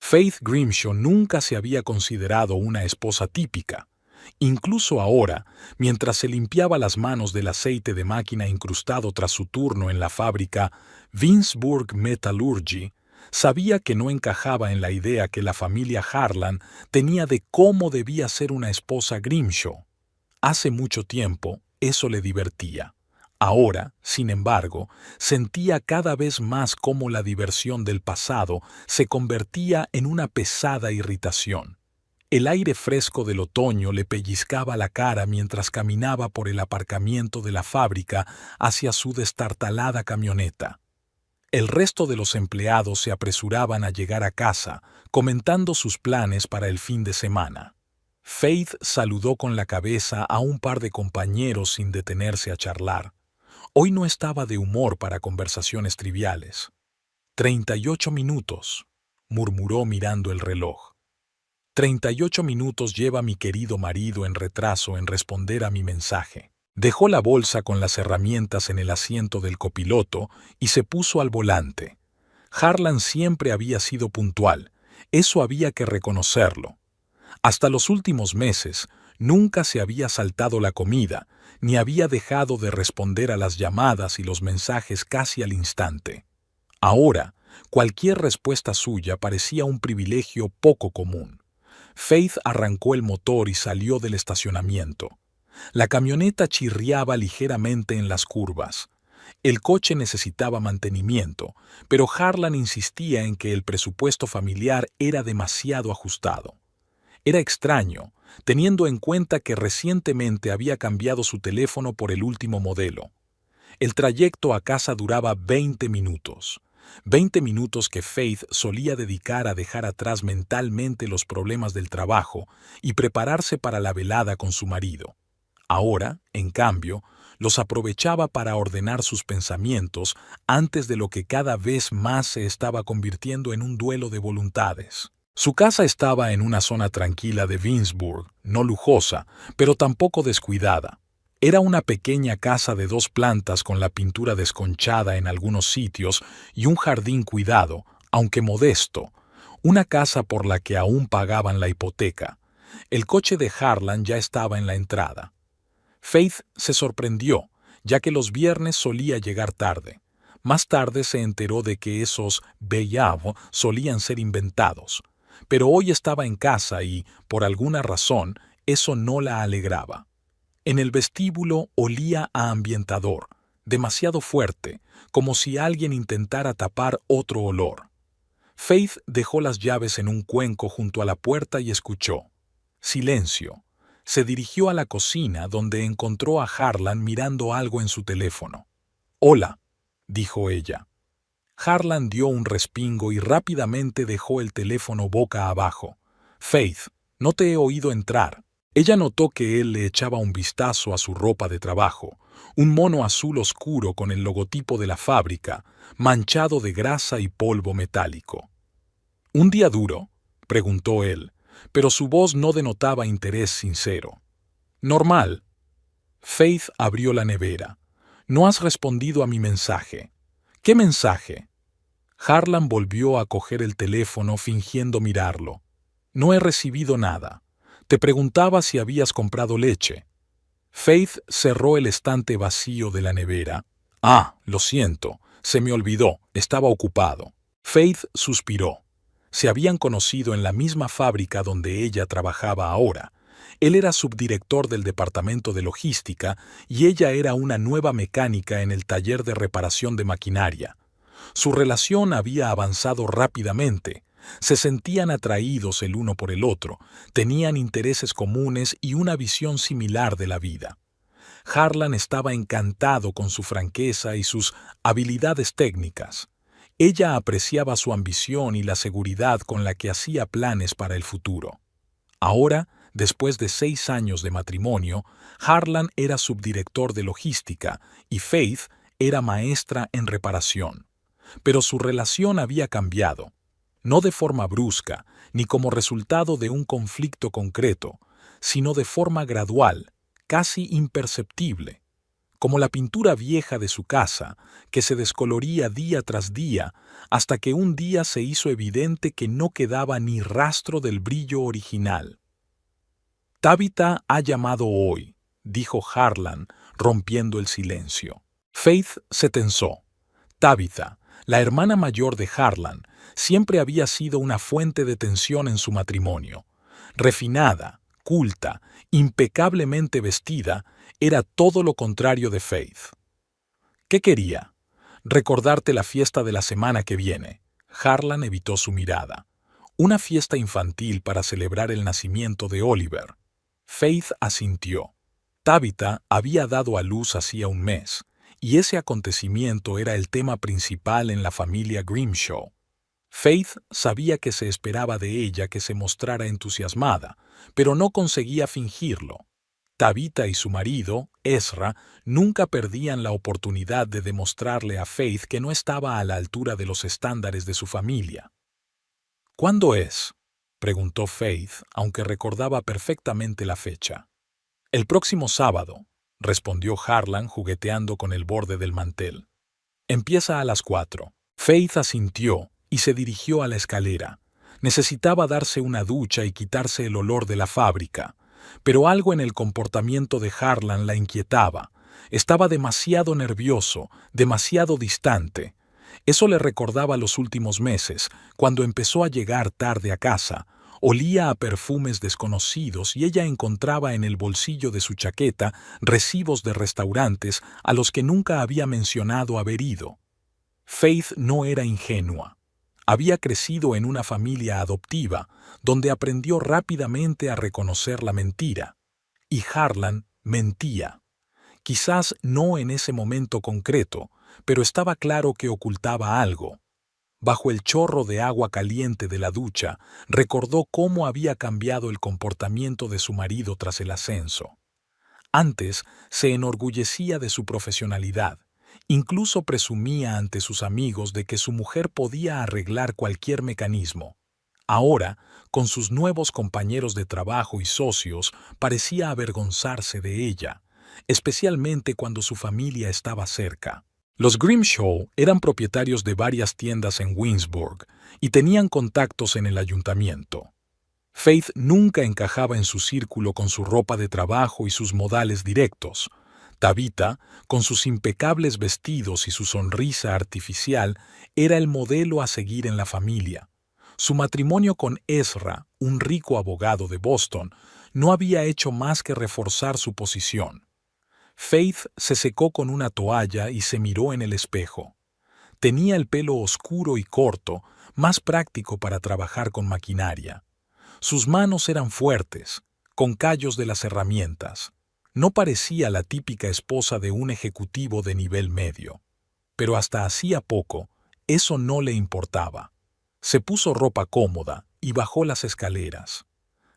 Faith Grimshaw nunca se había considerado una esposa típica. Incluso ahora, mientras se limpiaba las manos del aceite de máquina incrustado tras su turno en la fábrica Winsburg Metallurgy, sabía que no encajaba en la idea que la familia Harlan tenía de cómo debía ser una esposa Grimshaw. Hace mucho tiempo, eso le divertía. Ahora, sin embargo, sentía cada vez más cómo la diversión del pasado se convertía en una pesada irritación. El aire fresco del otoño le pellizcaba la cara mientras caminaba por el aparcamiento de la fábrica hacia su destartalada camioneta. El resto de los empleados se apresuraban a llegar a casa, comentando sus planes para el fin de semana. Faith saludó con la cabeza a un par de compañeros sin detenerse a charlar. Hoy no estaba de humor para conversaciones triviales. 38 minutos, murmuró mirando el reloj. 38 minutos lleva mi querido marido en retraso en responder a mi mensaje. Dejó la bolsa con las herramientas en el asiento del copiloto y se puso al volante. Harlan siempre había sido puntual, eso había que reconocerlo. Hasta los últimos meses, nunca se había saltado la comida, ni había dejado de responder a las llamadas y los mensajes casi al instante. Ahora, cualquier respuesta suya parecía un privilegio poco común. Faith arrancó el motor y salió del estacionamiento. La camioneta chirriaba ligeramente en las curvas. El coche necesitaba mantenimiento, pero Harlan insistía en que el presupuesto familiar era demasiado ajustado. Era extraño, teniendo en cuenta que recientemente había cambiado su teléfono por el último modelo. El trayecto a casa duraba 20 minutos. 20 minutos que Faith solía dedicar a dejar atrás mentalmente los problemas del trabajo y prepararse para la velada con su marido. Ahora, en cambio, los aprovechaba para ordenar sus pensamientos antes de lo que cada vez más se estaba convirtiendo en un duelo de voluntades. Su casa estaba en una zona tranquila de Winsburg, no lujosa, pero tampoco descuidada. Era una pequeña casa de 2 plantas con la pintura desconchada en algunos sitios y un jardín cuidado, aunque modesto, una casa por la que aún pagaban la hipoteca. El coche de Harlan ya estaba en la entrada. Faith se sorprendió, ya que los viernes solía llegar tarde. Más tarde se enteró de que esos veillavo solían ser inventados. Pero hoy estaba en casa y, por alguna razón, eso no la alegraba. En el vestíbulo olía a ambientador, demasiado fuerte, como si alguien intentara tapar otro olor. Faith dejó las llaves en un cuenco junto a la puerta y escuchó. Silencio. Se dirigió a la cocina donde encontró a Harlan mirando algo en su teléfono. «Hola», dijo ella. Harlan dio un respingo y rápidamente dejó el teléfono boca abajo. «Faith, no te he oído entrar». Ella notó que él le echaba un vistazo a su ropa de trabajo, un mono azul oscuro con el logotipo de la fábrica, manchado de grasa y polvo metálico. «¿Un día duro?», preguntó él, pero su voz no denotaba interés sincero. «Normal». Faith abrió la nevera. «No has respondido a mi mensaje». «¿Qué mensaje?». Harlan volvió a coger el teléfono fingiendo mirarlo. «No he recibido nada. Te preguntaba si habías comprado leche». Faith cerró el estante vacío de la nevera. «Ah, lo siento, se me olvidó, estaba ocupado». Faith suspiró. Se habían conocido en la misma fábrica donde ella trabajaba ahora. Él era subdirector del departamento de logística y ella era una nueva mecánica en el taller de reparación de maquinaria. Su relación había avanzado rápidamente. Se sentían atraídos el uno por el otro, tenían intereses comunes y una visión similar de la vida. Harlan estaba encantado con su franqueza y sus habilidades técnicas. Ella apreciaba su ambición y la seguridad con la que hacía planes para el futuro. Ahora, después de 6 años de matrimonio, Harlan era subdirector de logística y Faith era maestra en reparación. Pero su relación había cambiado. No de forma brusca, ni como resultado de un conflicto concreto, sino de forma gradual, casi imperceptible. como la pintura vieja de su casa, que se descoloría día tras día, hasta que un día se hizo evidente que no quedaba ni rastro del brillo original. «Tabitha ha llamado hoy», dijo Harlan, rompiendo el silencio. Faith se tensó. Tabitha, la hermana mayor de Harlan, siempre había sido una fuente de tensión en su matrimonio. Refinada, culta, impecablemente vestida, era todo lo contrario de Faith. ¿Qué quería? Recordarte la fiesta de la semana que viene. Harlan evitó su mirada. Una fiesta infantil para celebrar el nacimiento de Oliver. Faith asintió. Tabitha había dado a luz hacía un mes, y ese acontecimiento era el tema principal en la familia Grimshaw. Faith sabía que se esperaba de ella que se mostrara entusiasmada, pero no conseguía fingirlo. Tabitha y su marido, Ezra, nunca perdían la oportunidad de demostrarle a Faith que no estaba a la altura de los estándares de su familia. «¿Cuándo es?», preguntó Faith, aunque recordaba perfectamente la fecha. «El próximo sábado», respondió Harlan jugueteando con el borde del mantel. «Empieza a las 4». Faith asintió y se dirigió a la escalera. Necesitaba darse una ducha y quitarse el olor de la fábrica, pero algo en el comportamiento de Harlan la inquietaba. Estaba demasiado nervioso, demasiado distante. Eso le recordaba los últimos meses, cuando empezó a llegar tarde a casa. Olía a perfumes desconocidos y ella encontraba en el bolsillo de su chaqueta recibos de restaurantes a los que nunca había mencionado haber ido. Faith no era ingenua. Había crecido en una familia adoptiva, donde aprendió rápidamente a reconocer la mentira. Y Harlan mentía. Quizás no en ese momento concreto, pero estaba claro que ocultaba algo. Bajo el chorro de agua caliente de la ducha, recordó cómo había cambiado el comportamiento de su marido tras el ascenso. Antes se enorgullecía de su profesionalidad. Incluso presumía ante sus amigos de que su mujer podía arreglar cualquier mecanismo. Ahora, con sus nuevos compañeros de trabajo y socios, parecía avergonzarse de ella, especialmente cuando su familia estaba cerca. Los Grimshaw eran propietarios de varias tiendas en Winsburg y tenían contactos en el ayuntamiento. Faith nunca encajaba en su círculo con su ropa de trabajo y sus modales directos. Tabitha, con sus impecables vestidos y su sonrisa artificial, era el modelo a seguir en la familia. Su matrimonio con Ezra, un rico abogado de Boston, no había hecho más que reforzar su posición. Faith se secó con una toalla y se miró en el espejo. Tenía el pelo oscuro y corto, más práctico para trabajar con maquinaria. Sus manos eran fuertes, con callos de las herramientas. No parecía la típica esposa de un ejecutivo de nivel medio. Pero hasta hacía poco, eso no le importaba. Se puso ropa cómoda y bajó las escaleras.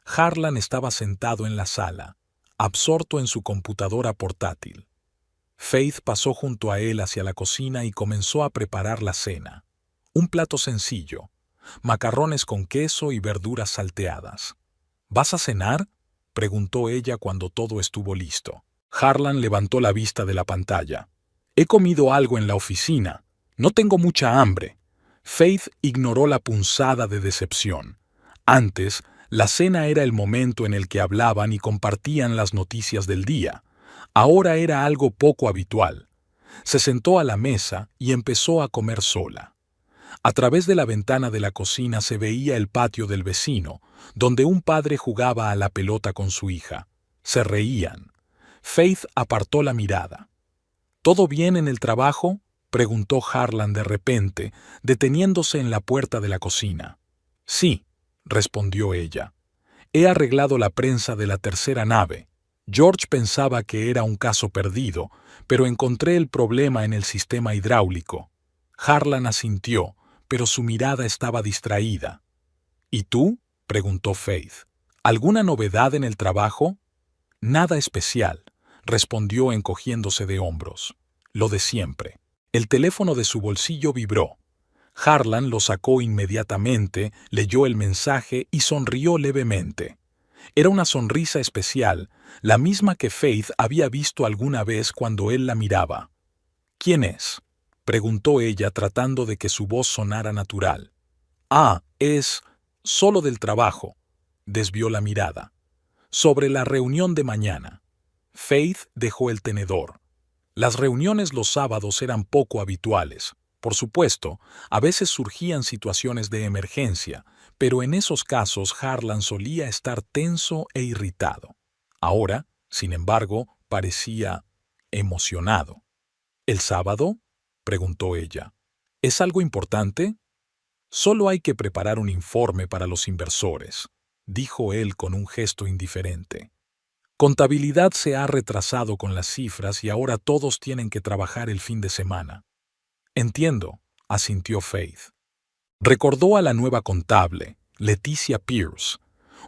Harlan estaba sentado en la sala, absorto en su computadora portátil. Faith pasó junto a él hacia la cocina y comenzó a preparar la cena. Un plato sencillo, macarrones con queso y verduras salteadas. «¿Vas a cenar?», preguntó ella cuando todo estuvo listo. Harlan levantó la vista de la pantalla. «He comido algo en la oficina. No tengo mucha hambre». Faith ignoró la punzada de decepción. Antes, la cena era el momento en el que hablaban y compartían las noticias del día. Ahora era algo poco habitual. Se sentó a la mesa y empezó a comer sola. A través de la ventana de la cocina se veía el patio del vecino, donde un padre jugaba a la pelota con su hija. Se reían. Faith apartó la mirada. «¿Todo bien en el trabajo?», preguntó Harlan de repente, deteniéndose en la puerta de la cocina. «Sí», respondió ella. «He arreglado la prensa de la tercera nave. George pensaba que era un caso perdido, pero encontré el problema en el sistema hidráulico». Harlan asintió, pero su mirada estaba distraída. «¿Y tú?», preguntó Faith. «¿Alguna novedad en el trabajo?». «Nada especial», respondió encogiéndose de hombros. «Lo de siempre». El teléfono de su bolsillo vibró. Harlan lo sacó inmediatamente, leyó el mensaje y sonrió levemente. Era una sonrisa especial, la misma que Faith había visto alguna vez cuando él la miraba. «¿Quién es?», preguntó ella tratando de que su voz sonara natural. «Ah, es solo del trabajo», desvió la mirada. «Sobre la reunión de mañana». Faith dejó el tenedor. Las reuniones los sábados eran poco habituales. Por supuesto, a veces surgían situaciones de emergencia, pero en esos casos Harlan solía estar tenso e irritado. Ahora, sin embargo, parecía emocionado. «¿El sábado?», preguntó ella. «¿Es algo importante?». «Solo hay que preparar un informe para los inversores», dijo él con un gesto indiferente. «Contabilidad se ha retrasado con las cifras y ahora todos tienen que trabajar el fin de semana». «Entiendo», asintió Faith. Recordó a la nueva contable, Leticia Pierce,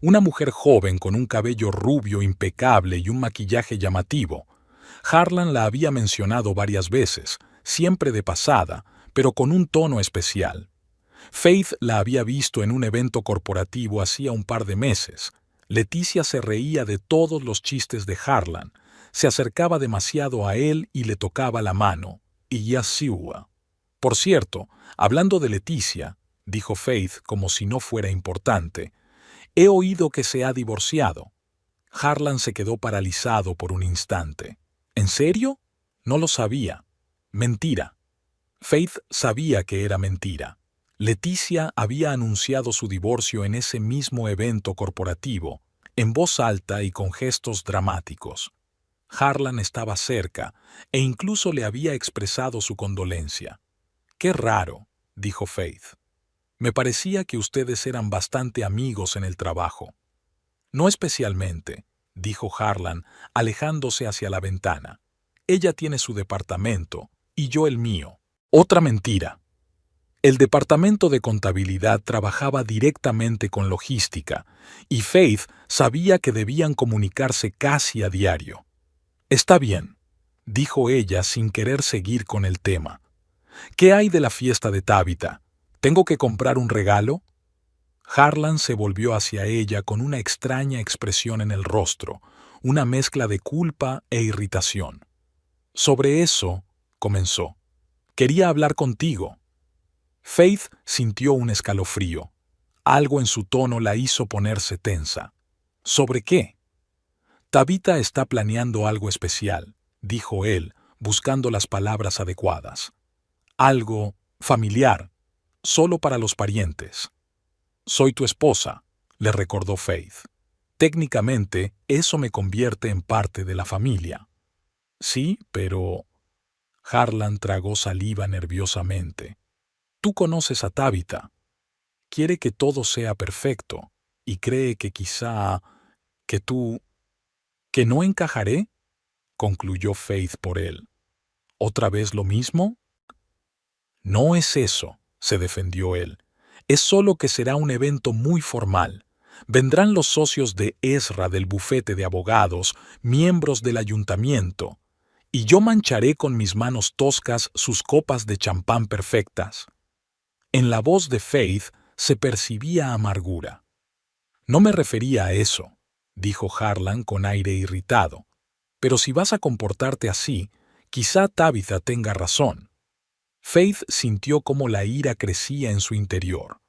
una mujer joven con un cabello rubio impecable y un maquillaje llamativo. Harlan la había mencionado varias veces, siempre de pasada, pero con un tono especial. Faith la había visto en un evento corporativo hacía un par de meses. Leticia se reía de todos los chistes de Harlan, se acercaba demasiado a él y le tocaba la mano. Y ya siua. «Por cierto, hablando de Leticia», dijo Faith como si no fuera importante, «he oído que se ha divorciado». Harlan se quedó paralizado por un instante. «¿En serio? No lo sabía». «Mentira». Faith sabía que era mentira. Leticia había anunciado su divorcio en ese mismo evento corporativo, en voz alta y con gestos dramáticos. Harlan estaba cerca e incluso le había expresado su condolencia. «Qué raro», dijo Faith. «Me parecía que ustedes eran bastante amigos en el trabajo». «No especialmente», dijo Harlan, alejándose hacia la ventana. «Ella tiene su departamento y yo el mío». Otra mentira. El departamento de contabilidad trabajaba directamente con logística, y Faith sabía que debían comunicarse casi a diario. «Está bien», dijo ella sin querer seguir con el tema. «¿Qué hay de la fiesta de Tabitha? ¿Tengo que comprar un regalo?». Harlan se volvió hacia ella con una extraña expresión en el rostro, una mezcla de culpa e irritación. «Sobre eso», comenzó, «quería hablar contigo». Faith sintió un escalofrío. Algo en su tono la hizo ponerse tensa. «¿Sobre qué?». «Tabitha está planeando algo especial», dijo él, buscando las palabras adecuadas. «Algo familiar, solo para los parientes». «Soy tu esposa», le recordó Faith. «Técnicamente, eso me convierte en parte de la familia». «Sí, pero...». Harlan tragó saliva nerviosamente. «Tú conoces a Tabitha. Quiere que todo sea perfecto y cree que quizá... que tú... ¿Que no encajaré?», concluyó Faith por él. «¿Otra vez lo mismo?». «No es eso», se defendió él. «Es solo que será un evento muy formal. Vendrán los socios de Ezra del bufete de abogados, miembros del ayuntamiento, y yo mancharé con mis manos toscas sus copas de champán perfectas». En la voz de Faith se percibía amargura. «No me refería a eso», dijo Harlan con aire irritado. «Pero si vas a comportarte así, quizá Tabitha tenga razón». Faith sintió cómo la ira crecía en su interior.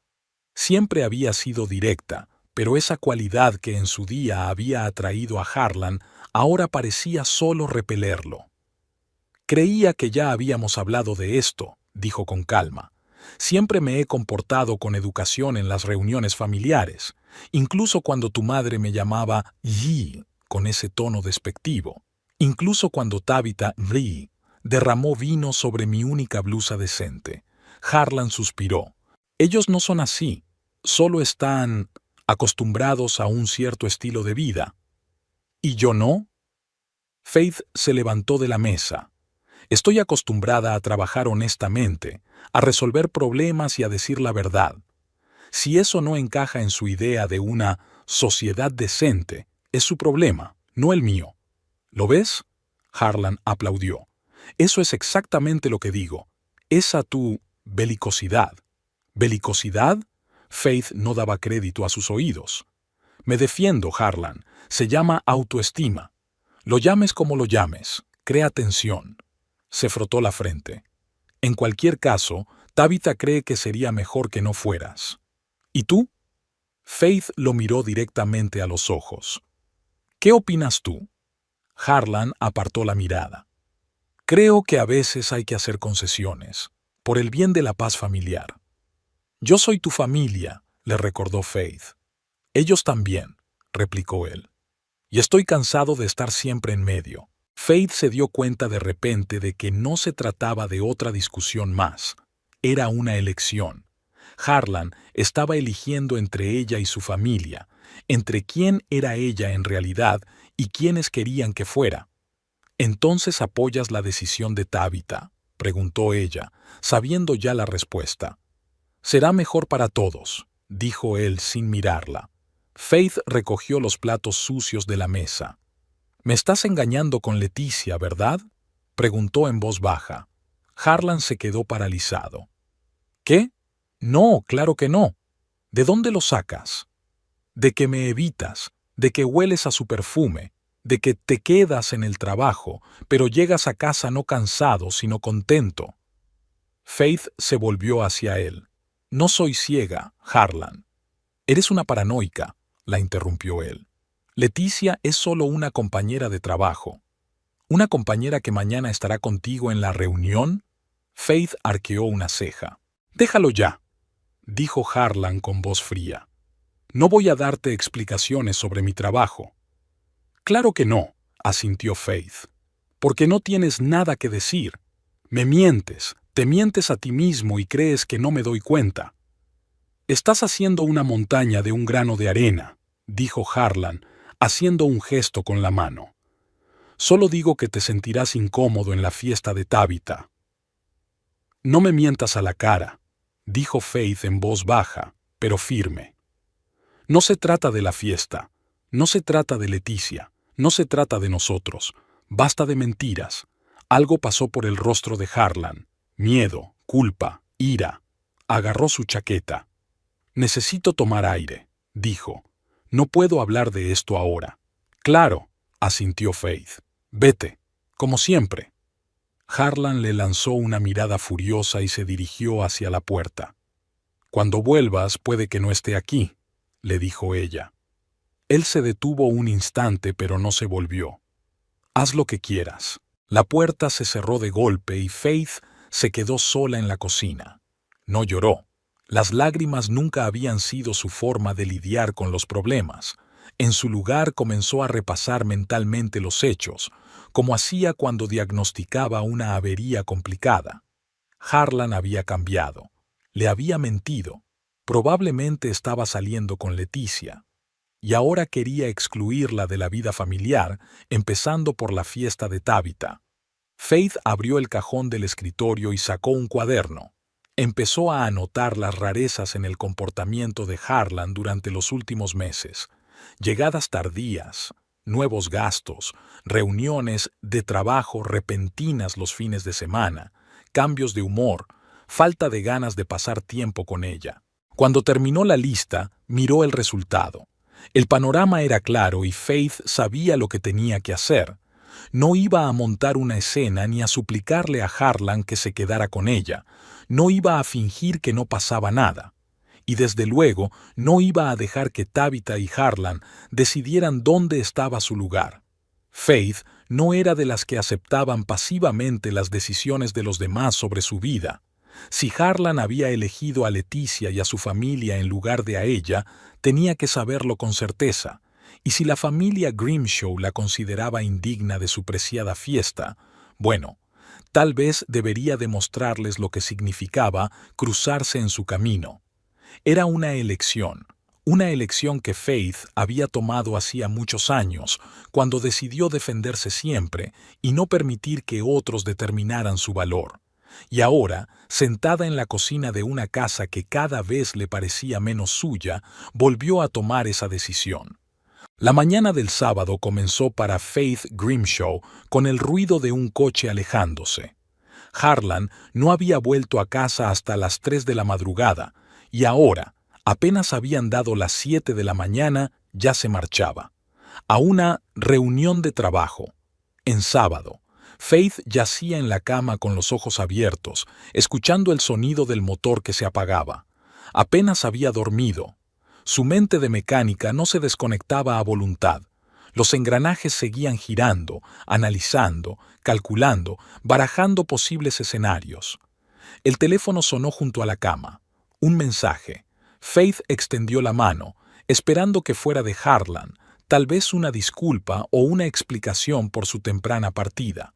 Siempre había sido directa, pero esa cualidad que en su día había atraído a Harlan ahora parecía solo repelerlo. «Creía que ya habíamos hablado de esto», dijo con calma. «Siempre me he comportado con educación en las reuniones familiares, incluso cuando tu madre me llamaba Yi con ese tono despectivo, incluso cuando Tabitha Yi derramó vino sobre mi única blusa decente». Harlan suspiró. «Ellos no son así, solo están acostumbrados a un cierto estilo de vida». «¿Y yo no?». Faith se levantó de la mesa. «Estoy acostumbrada a trabajar honestamente, a resolver problemas y a decir la verdad. Si eso no encaja en su idea de una sociedad decente, es su problema, no el mío». «¿Lo ves?». Harlan aplaudió. «Eso es exactamente lo que digo. Esa tu belicosidad». «¿Belicosidad?». Faith no daba crédito a sus oídos. Me defiendo, Harlan. Se llama autoestima. Lo llames como lo llames. Crea tensión. Se frotó la frente. En cualquier caso, Tabitha cree que sería mejor que no fueras. ¿Y tú? Faith lo miró directamente a los ojos. ¿Qué opinas tú? Harlan apartó la mirada. Creo que a veces hay que hacer concesiones, por el bien de la paz familiar. Yo soy tu familia, le recordó Faith. Ellos también, replicó él. Y estoy cansado de estar siempre en medio. Faith se dio cuenta de repente de que no se trataba de otra discusión más. Era una elección. Harlan estaba eligiendo entre ella y su familia, entre quién era ella en realidad y quiénes querían que fuera. ¿Entonces apoyas la decisión de Tabitha?, preguntó ella, sabiendo ya la respuesta. Será mejor para todos, dijo él sin mirarla. Faith recogió los platos sucios de la mesa. «Me estás engañando con Leticia, ¿verdad?», preguntó en voz baja. Harlan se quedó paralizado. «¿Qué? No, claro que no. ¿De dónde lo sacas? De que me evitas, de que hueles a su perfume, de que te quedas en el trabajo, pero llegas a casa no cansado, sino contento». Faith se volvió hacia él. «No soy ciega, Harlan». «Eres una paranoica», la interrumpió él. «Leticia es solo una compañera de trabajo. ¿Una compañera que mañana estará contigo en la reunión?». Faith arqueó una ceja. «Déjalo ya», dijo Harlan con voz fría. «No voy a darte explicaciones sobre mi trabajo». «Claro que no», asintió Faith. «Porque no tienes nada que decir. Me mientes, te mientes a ti mismo y crees que no me doy cuenta». «Estás haciendo una montaña de un grano de arena», dijo Harlan, haciendo un gesto con la mano. «Solo digo que te sentirás incómodo en la fiesta de Tabitha». «No me mientas a la cara», dijo Faith en voz baja, pero firme. «No se trata de la fiesta, no se trata de Leticia, no se trata de nosotros. Basta de mentiras». Algo pasó por el rostro de Harlan. Miedo, culpa, ira. Agarró su chaqueta. «Necesito tomar aire», dijo. «No puedo hablar de esto ahora». «Claro», asintió Faith. «Vete, como siempre». Harlan le lanzó una mirada furiosa y se dirigió hacia la puerta. «Cuando vuelvas puede que no esté aquí», le dijo ella. Él se detuvo un instante pero no se volvió. «Haz lo que quieras». La puerta se cerró de golpe y Faith se quedó sola en la cocina. No lloró. Las lágrimas nunca habían sido su forma de lidiar con los problemas. En su lugar comenzó a repasar mentalmente los hechos, como hacía cuando diagnosticaba una avería complicada. Harlan había cambiado. Le había mentido. Probablemente estaba saliendo con Leticia. Y ahora quería excluirla de la vida familiar, empezando por la fiesta de Tabitha. Faith abrió el cajón del escritorio y sacó un cuaderno. Empezó a anotar las rarezas en el comportamiento de Harlan durante los últimos meses. Llegadas tardías, nuevos gastos, reuniones de trabajo repentinas los fines de semana, cambios de humor, falta de ganas de pasar tiempo con ella. Cuando terminó la lista, miró el resultado. El panorama era claro y Faith sabía lo que tenía que hacer. No iba a montar una escena ni a suplicarle a Harlan que se quedara con ella. No iba a fingir que no pasaba nada. Y desde luego no iba a dejar que Tabitha y Harlan decidieran dónde estaba su lugar. Faith no era de las que aceptaban pasivamente las decisiones de los demás sobre su vida. Si Harlan había elegido a Leticia y a su familia en lugar de a ella, tenía que saberlo con certeza. Y si la familia Grimshaw la consideraba indigna de su preciada fiesta, bueno, tal vez debería demostrarles lo que significaba cruzarse en su camino. Era una elección que Faith había tomado hacía muchos años, cuando decidió defenderse siempre y no permitir que otros determinaran su valor. Y ahora, sentada en la cocina de una casa que cada vez le parecía menos suya, volvió a tomar esa decisión. La mañana del sábado comenzó para Faith Grimshaw con el ruido de un coche alejándose. Harlan no había vuelto a casa hasta las 3 de la madrugada, y ahora, apenas habían dado las 7 de la mañana, Ya se marchaba. A una reunión de trabajo. En sábado, Faith yacía en la cama con los ojos abiertos, escuchando el sonido del motor que se apagaba. Apenas había dormido. Su mente de mecánica no se desconectaba a voluntad. Los engranajes seguían girando, analizando, calculando, barajando posibles escenarios. El teléfono sonó junto a la cama. Un mensaje. Faith extendió la mano, esperando que fuera de Harlan, tal vez una disculpa o una explicación por su temprana partida.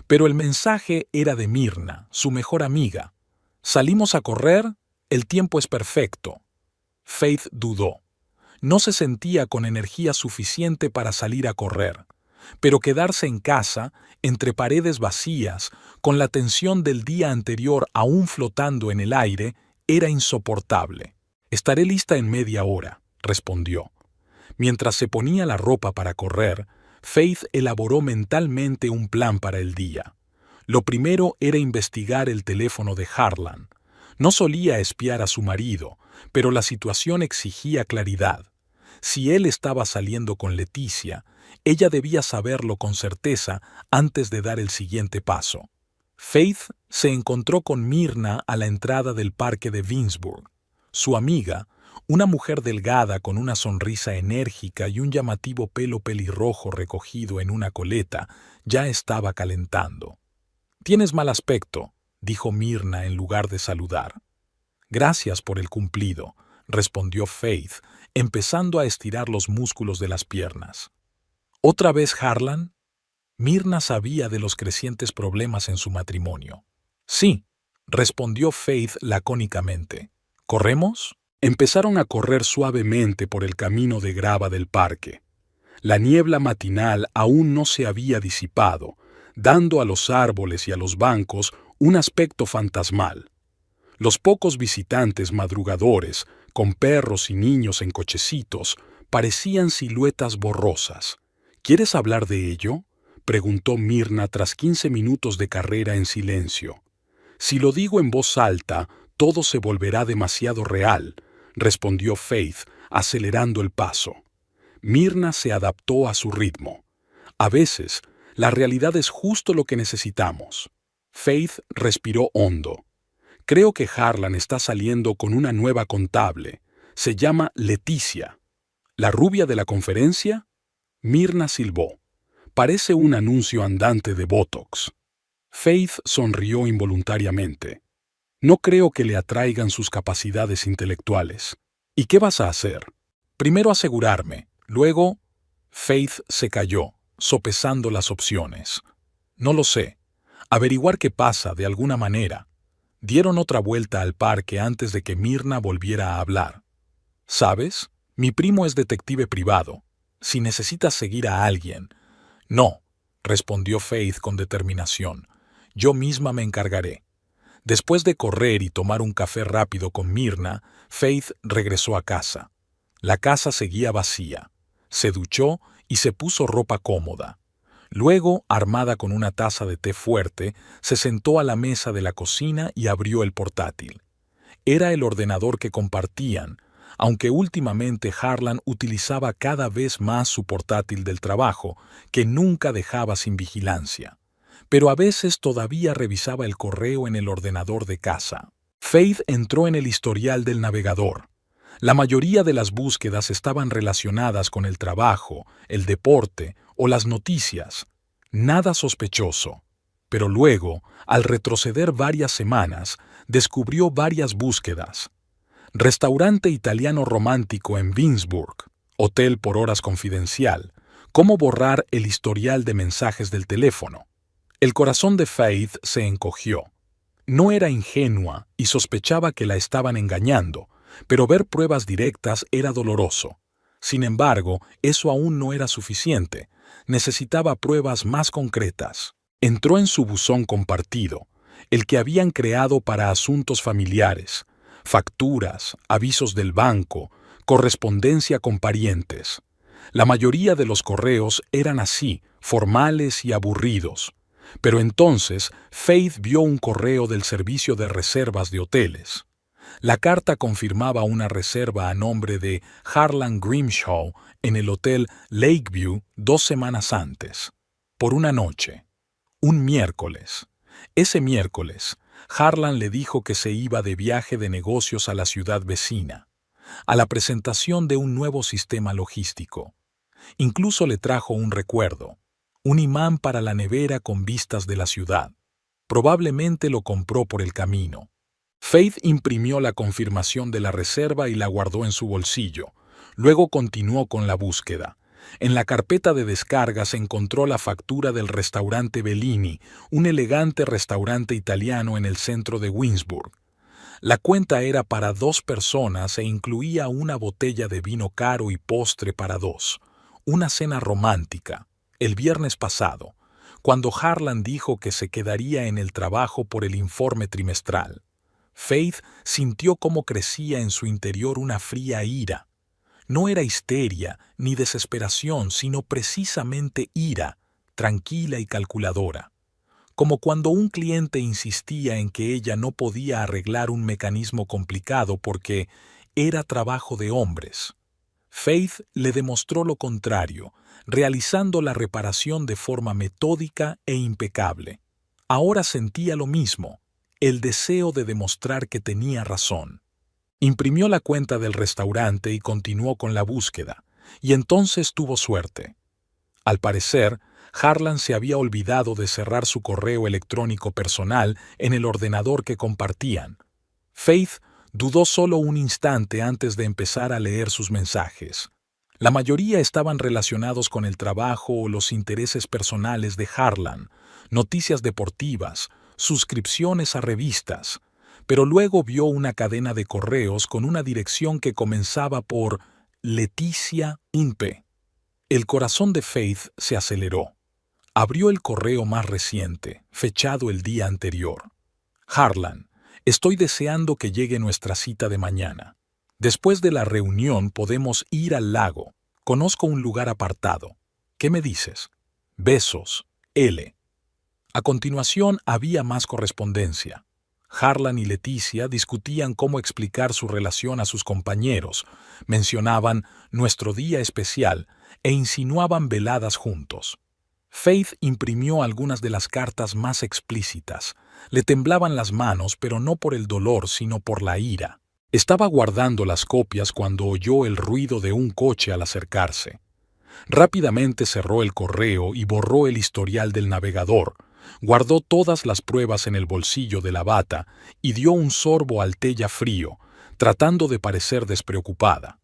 Pero el mensaje era de Myrna, su mejor amiga. ¿Salimos a correr? El tiempo es perfecto. Faith dudó. No se sentía con energía suficiente para salir a correr, pero quedarse en casa, entre paredes vacías, con la tensión del día anterior aún flotando en el aire, era insoportable. «Estaré lista en media hora», respondió. Mientras se ponía la ropa para correr, Faith elaboró mentalmente un plan para el día. Lo primero era investigar el teléfono de Harlan. No solía espiar a su marido, pero la situación exigía claridad. Si él estaba saliendo con Leticia, ella debía saberlo con certeza antes de dar el siguiente paso. Faith se encontró con Myrna a la entrada del parque de Winsburg. Su amiga, una mujer delgada con una sonrisa enérgica y un llamativo pelo pelirrojo recogido en una coleta, ya estaba calentando. «Tienes mal aspecto», dijo Myrna en lugar de saludar. «Gracias por el cumplido», respondió Faith, empezando a estirar los músculos de las piernas. ¿Otra vez Harlan? Myrna sabía de los crecientes problemas en su matrimonio. «Sí», respondió Faith lacónicamente. «¿Corremos?» Empezaron a correr suavemente por el camino de grava del parque. La niebla matinal aún no se había disipado, dando a los árboles y a los bancos un aspecto fantasmal. Los pocos visitantes madrugadores, con perros y niños en cochecitos, parecían siluetas borrosas. «¿Quieres hablar de ello?», preguntó Myrna tras 15 minutos de carrera en silencio. «Si lo digo en voz alta, todo se volverá demasiado real», respondió Faith, acelerando el paso. Myrna se adaptó a su ritmo. A veces, la realidad es justo lo que necesitamos. Faith respiró hondo. «Creo que Harlan está saliendo con una nueva contable. Se llama Leticia». «¿La rubia de la conferencia?». Myrna silbó. «Parece un anuncio andante de Botox». Faith sonrió involuntariamente. «No creo que le atraigan sus capacidades intelectuales». «¿Y qué vas a hacer?». «Primero asegurarme, luego...». Faith se calló, sopesando las opciones. «No lo sé. Averiguar qué pasa de alguna manera». Dieron otra vuelta al parque antes de que Myrna volviera a hablar. «¿Sabes? Mi primo es detective privado. Si necesitas seguir a alguien...». «No», respondió Faith con determinación. «Yo misma me encargaré». Después de correr y tomar un café rápido con Myrna, Faith regresó a casa. La casa seguía vacía. Se duchó y se puso ropa cómoda. Luego, armada con una taza de té fuerte, se sentó a la mesa de la cocina y abrió el portátil. Era el ordenador que compartían, aunque últimamente Harlan utilizaba cada vez más su portátil del trabajo, que nunca dejaba sin vigilancia. Pero a veces todavía revisaba el correo en el ordenador de casa. Faith entró en el historial del navegador. La mayoría de las búsquedas estaban relacionadas con el trabajo, el deporte o las noticias. Nada sospechoso. Pero luego, al retroceder varias semanas, descubrió varias búsquedas. Restaurante italiano romántico en Winsburg, hotel por horas confidencial, cómo borrar el historial de mensajes del teléfono. El corazón de Faith se encogió. No era ingenua y sospechaba que la estaban engañando, pero ver pruebas directas era doloroso. Sin embargo, eso aún no era suficiente. Necesitaba pruebas más concretas. Entró en su buzón compartido, el que habían creado para asuntos familiares, facturas, avisos del banco, correspondencia con parientes. La mayoría de los correos eran así, formales y aburridos. Pero entonces Faith vio un correo del servicio de reservas de hoteles. La carta confirmaba una reserva a nombre de Harlan Grimshaw en el hotel Lakeview 2 semanas antes, por una noche, un miércoles. Ese miércoles, Harlan le dijo que se iba de viaje de negocios a la ciudad vecina, a la presentación de un nuevo sistema logístico. Incluso le trajo un recuerdo, un imán para la nevera con vistas de la ciudad. Probablemente lo compró por el camino. Faith imprimió la confirmación de la reserva y la guardó en su bolsillo. Luego continuó con la búsqueda. En la carpeta de descargas encontró la factura del restaurante Bellini, un elegante restaurante italiano en el centro de Winsburg. La cuenta era para 2 personas e incluía una botella de vino caro y postre para 2. Una cena romántica, el viernes pasado, cuando Harlan dijo que se quedaría en el trabajo por el informe trimestral. Faith sintió cómo crecía en su interior una fría ira. No era histeria ni desesperación, sino precisamente ira, tranquila y calculadora. Como cuando un cliente insistía en que ella no podía arreglar un mecanismo complicado porque era trabajo de hombres. Faith le demostró lo contrario, realizando la reparación de forma metódica e impecable. Ahora sentía lo mismo, el deseo de demostrar que tenía razón. Imprimió la cuenta del restaurante y continuó con la búsqueda, y entonces tuvo suerte. Al parecer, Harlan se había olvidado de cerrar su correo electrónico personal en el ordenador que compartían. Faith dudó solo un instante antes de empezar a leer sus mensajes. La mayoría estaban relacionados con el trabajo o los intereses personales de Harlan, noticias deportivas, suscripciones a revistas, pero luego vio una cadena de correos con una dirección que comenzaba por Leticia Unpe. El corazón de Faith se aceleró. Abrió el correo más reciente, fechado el día anterior. Harlan, estoy deseando que llegue nuestra cita de mañana. Después de la reunión podemos ir al lago. Conozco un lugar apartado. ¿Qué me dices? Besos, L. A continuación había más correspondencia. Harlan y Leticia discutían cómo explicar su relación a sus compañeros, mencionaban nuestro día especial e insinuaban veladas juntos. Faith imprimió algunas de las cartas más explícitas. Le temblaban las manos, pero no por el dolor, sino por la ira. Estaba guardando las copias cuando oyó el ruido de un coche al acercarse. Rápidamente cerró el correo y borró el historial del navegador. Guardó todas las pruebas en el bolsillo de la bata y dio un sorbo al té ya frío, tratando de parecer despreocupada.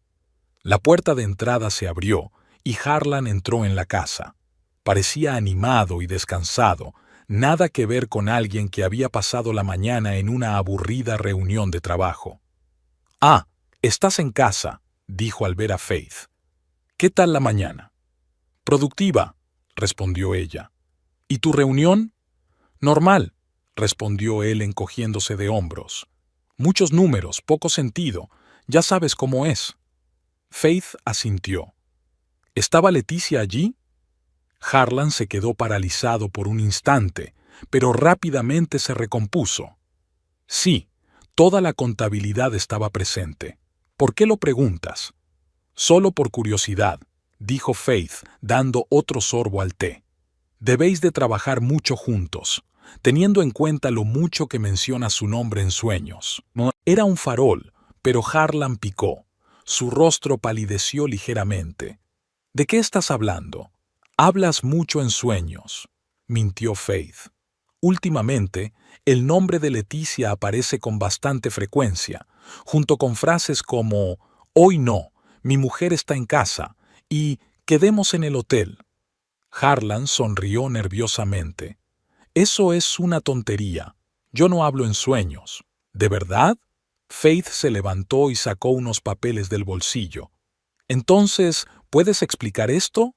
La puerta de entrada se abrió y Harlan entró en la casa. Parecía animado y descansado, nada que ver con alguien que había pasado la mañana en una aburrida reunión de trabajo. «Ah, estás en casa», dijo al ver a Faith. «¿Qué tal la mañana?» «Productiva», respondió ella. «¿Y tu reunión?» «Normal», respondió él encogiéndose de hombros. «Muchos números, poco sentido, ya sabes cómo es». Faith asintió. «¿Estaba Leticia allí?» Harlan se quedó paralizado por un instante, pero rápidamente se recompuso. «Sí, toda la contabilidad estaba presente. ¿Por qué lo preguntas?» «Solo por curiosidad», dijo Faith, dando otro sorbo al té. «Debéis de trabajar mucho juntos, teniendo en cuenta lo mucho que menciona su nombre en sueños». Era un farol, pero Harlan picó. Su rostro palideció ligeramente. «¿De qué estás hablando?» «Hablas mucho en sueños», mintió Faith. Últimamente, el nombre de Leticia aparece con bastante frecuencia, junto con frases como «Hoy no, mi mujer está en casa» y «Quedemos en el hotel». Harlan sonrió nerviosamente. «Eso es una tontería. Yo no hablo en sueños». «¿De verdad?» Faith se levantó y sacó unos papeles del bolsillo. «Entonces, ¿puedes explicar esto?»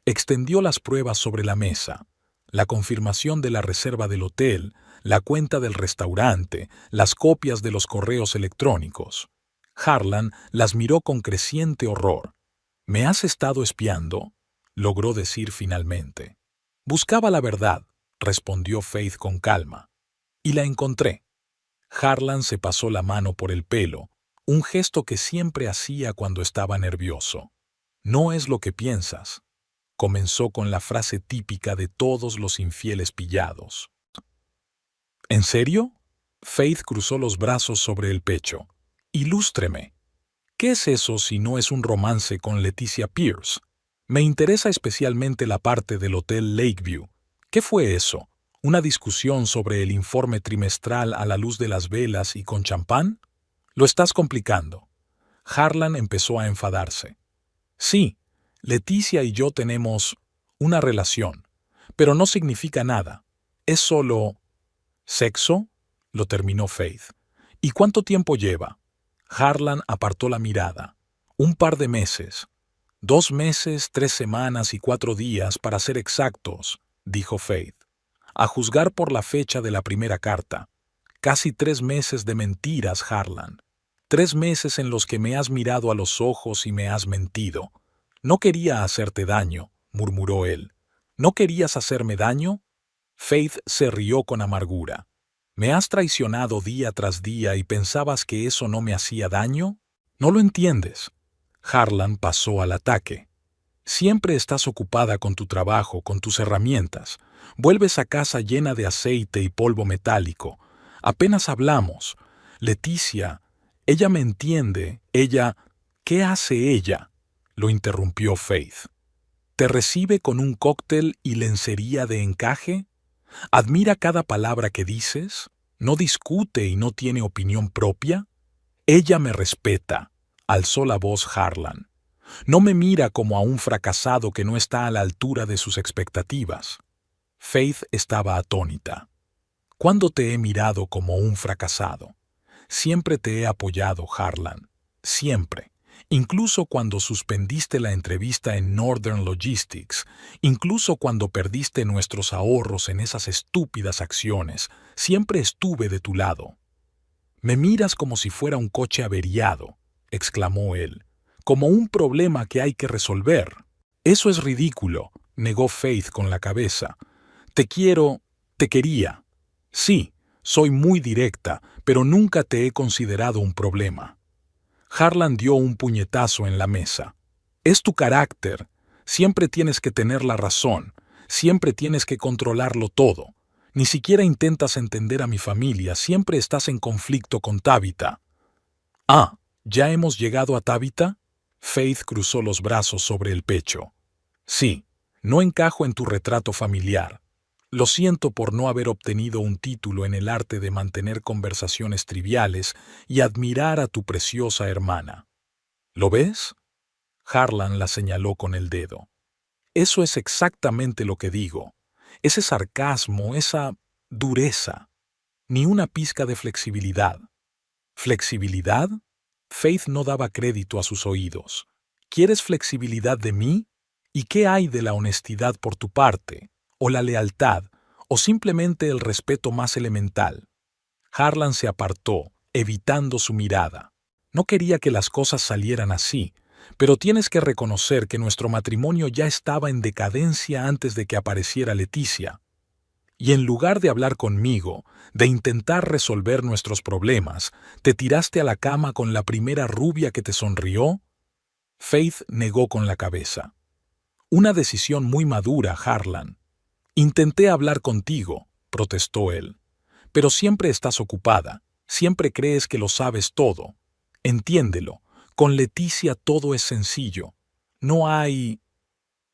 Extendió las pruebas sobre la mesa. La confirmación de la reserva del hotel, la cuenta del restaurante, las copias de los correos electrónicos. Harlan las miró con creciente horror. «¿Me has estado espiando?», logró decir finalmente. «Buscaba la verdad», respondió Faith con calma. «Y la encontré». Harlan se pasó la mano por el pelo, un gesto que siempre hacía cuando estaba nervioso. No es lo que piensas. Comenzó con la frase típica de todos los infieles pillados. ¿En serio? Faith cruzó los brazos sobre el pecho. Ilústreme. ¿Qué es eso si no es un romance con Leticia Pierce? Me interesa especialmente la parte del Hotel Lakeview. ¿Qué fue eso? ¿Una discusión sobre el informe trimestral a la luz de las velas y con champán? Lo estás complicando. Harlan empezó a enfadarse. Sí, Leticia y yo tenemos una relación, pero no significa nada. Es solo... ¿Sexo? Lo terminó Faith. ¿Y cuánto tiempo lleva? Harlan apartó la mirada. Un par de meses. 2 meses, 3 semanas y 4 días, para ser exactos, dijo Faith. A juzgar por la fecha de la primera carta. Casi 3 meses de mentiras, Harlan. 3 meses en los que me has mirado a los ojos y me has mentido. No quería hacerte daño, murmuró él. ¿No querías hacerme daño? Faith se rió con amargura. ¿Me has traicionado día tras día y pensabas que eso no me hacía daño? No lo entiendes. Harlan pasó al ataque. Siempre estás ocupada con tu trabajo, con tus herramientas. Vuelves a casa llena de aceite y polvo metálico. Apenas hablamos. Leticia, ella me entiende, ella... ¿Qué hace ella? Lo interrumpió Faith. ¿Te recibe con un cóctel y lencería de encaje? ¿Admira cada palabra que dices? ¿No discute y no tiene opinión propia? Ella me respeta, alzó la voz Harlan. No me mira como a un fracasado que no está a la altura de sus expectativas. Faith estaba atónita. ¿Cuándo te he mirado como un fracasado? Siempre te he apoyado, Harlan. Siempre. Incluso cuando suspendiste la entrevista en Northern Logistics, incluso cuando perdiste nuestros ahorros en esas estúpidas acciones, siempre estuve de tu lado. Me miras como si fuera un coche averiado, exclamó él, como un problema que hay que resolver. Eso es ridículo, negó Faith con la cabeza. Te quería. Sí, soy muy directa, pero nunca te he considerado un problema. Harlan dio un puñetazo en la mesa. Es tu carácter. Siempre tienes que tener la razón. Siempre tienes que controlarlo todo. Ni siquiera intentas entender a mi familia. Siempre estás en conflicto con Tabitha. Ah, ¿ya hemos llegado a Tabitha? Faith cruzó los brazos sobre el pecho. Sí, no encajo en tu retrato familiar. Lo siento por no haber obtenido un título en el arte de mantener conversaciones triviales y admirar a tu preciosa hermana. ¿Lo ves? Harlan la señaló con el dedo. Eso es exactamente lo que digo. Ese sarcasmo, esa dureza. Ni una pizca de flexibilidad. ¿Flexibilidad? Faith no daba crédito a sus oídos. ¿Quieres flexibilidad de mí? ¿Y qué hay de la honestidad por tu parte? ¿O la lealtad? ¿O simplemente el respeto más elemental? Harlan se apartó, evitando su mirada. No quería que las cosas salieran así, pero tienes que reconocer que nuestro matrimonio ya estaba en decadencia antes de que apareciera Leticia. Y en lugar de hablar conmigo, de intentar resolver nuestros problemas, ¿te tiraste a la cama con la primera rubia que te sonrió? Faith negó con la cabeza. Una decisión muy madura, Harlan. Intenté hablar contigo, protestó él. Pero siempre estás ocupada, siempre crees que lo sabes todo. Entiéndelo, con Leticia todo es sencillo. No hay...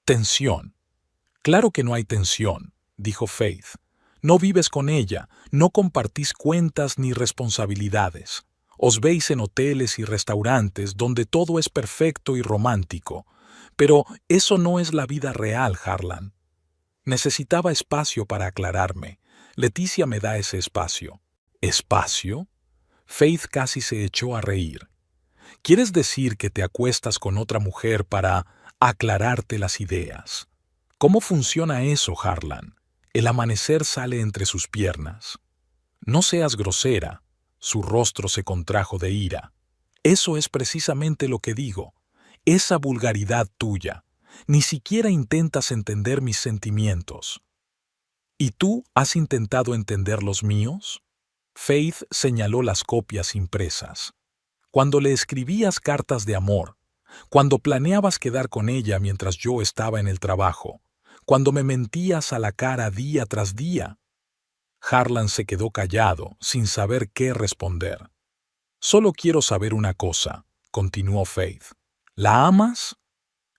tensión. Claro que no hay tensión, dijo Faith. No vives con ella, no compartís cuentas ni responsabilidades. Os veis en hoteles y restaurantes donde todo es perfecto y romántico. Pero eso no es la vida real, Harlan. Necesitaba espacio para aclararme. Leticia me da ese espacio. ¿Espacio? Faith casi se echó a reír. ¿Quieres decir que te acuestas con otra mujer para aclararte las ideas? ¿Cómo funciona eso, Harlan? El amanecer sale entre sus piernas. No seas grosera. Su rostro se contrajo de ira. Eso es precisamente lo que digo. Esa vulgaridad tuya. Ni siquiera intentas entender mis sentimientos. ¿Y tú has intentado entender los míos? Faith señaló las copias impresas. Cuando le escribías cartas de amor, cuando planeabas quedar con ella mientras yo estaba en el trabajo, cuando me mentías a la cara día tras día. Harlan se quedó callado, sin saber qué responder. Solo quiero saber una cosa, continuó Faith. ¿La amas?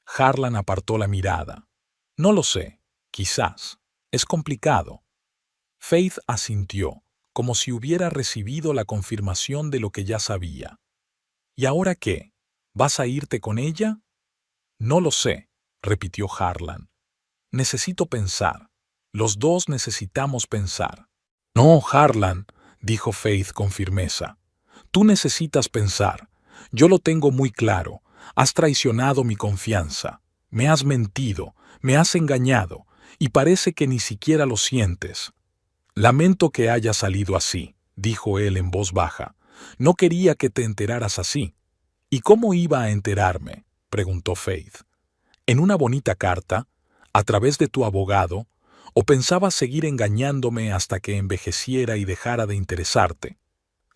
Harlan apartó la mirada. No lo sé, quizás. Es complicado. Faith asintió, como si hubiera recibido la confirmación de lo que ya sabía. ¿Y ahora qué? ¿Vas a irte con ella? No lo sé, repitió Harlan. Necesito pensar. Los dos necesitamos pensar. No, Harlan, dijo Faith con firmeza. Tú necesitas pensar. Yo lo tengo muy claro. Has traicionado mi confianza. Me has mentido, me has engañado, y parece que ni siquiera lo sientes. Lamento que haya salido así, dijo él en voz baja. No quería que te enteraras así. ¿Y cómo iba a enterarme? Preguntó Faith. ¿En una bonita carta? ¿A través de tu abogado? ¿O pensabas seguir engañándome hasta que envejeciera y dejara de interesarte?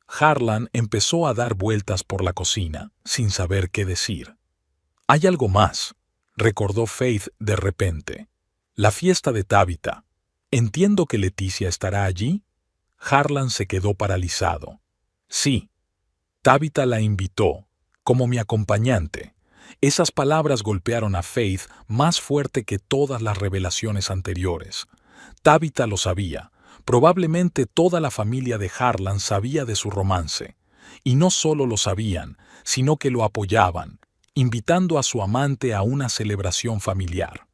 Harlan empezó a dar vueltas por la cocina, sin saber qué decir. Hay algo más, recordó Faith de repente. La fiesta de Tabitha. ¿Entiendo que Leticia estará allí? Harlan se quedó paralizado. Sí. Tabitha la invitó, como mi acompañante. Esas palabras golpearon a Faith más fuerte que todas las revelaciones anteriores. Tabitha lo sabía. Probablemente toda la familia de Harlan sabía de su romance. Y no solo lo sabían, sino que lo apoyaban, invitando a su amante a una celebración familiar.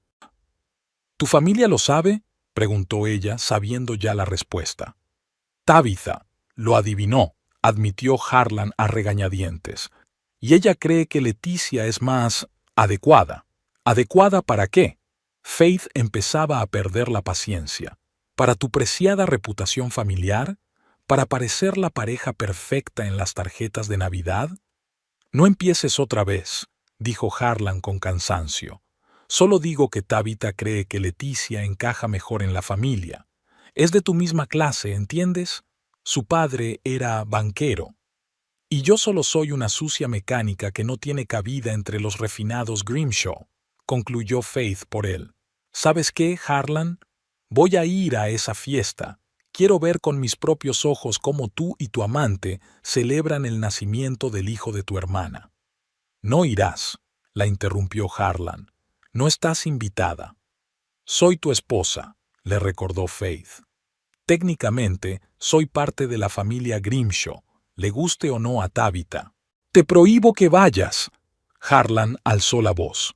¿Tu familia lo sabe?, preguntó ella, sabiendo ya la respuesta. Tabitha lo adivinó, admitió Harlan a regañadientes. Y ella cree que Leticia es más adecuada. ¿Adecuada para qué? Faith empezaba a perder la paciencia. ¿Para tu preciada reputación familiar? ¿Para parecer la pareja perfecta en las tarjetas de Navidad? No empieces otra vez, dijo Harlan con cansancio. Solo digo que Tabitha cree que Leticia encaja mejor en la familia. Es de tu misma clase, ¿entiendes? Su padre era banquero. Y yo solo soy una sucia mecánica que no tiene cabida entre los refinados Grimshaw, concluyó Faith por él. ¿Sabes qué, Harlan? Voy a ir a esa fiesta. Quiero ver con mis propios ojos cómo tú y tu amante celebran el nacimiento del hijo de tu hermana. No irás, la interrumpió Harlan. No estás invitada. Soy tu esposa, le recordó Faith. Técnicamente, soy parte de la familia Grimshaw, le guste o no a Tabitha. Te prohíbo que vayas. Harlan alzó la voz.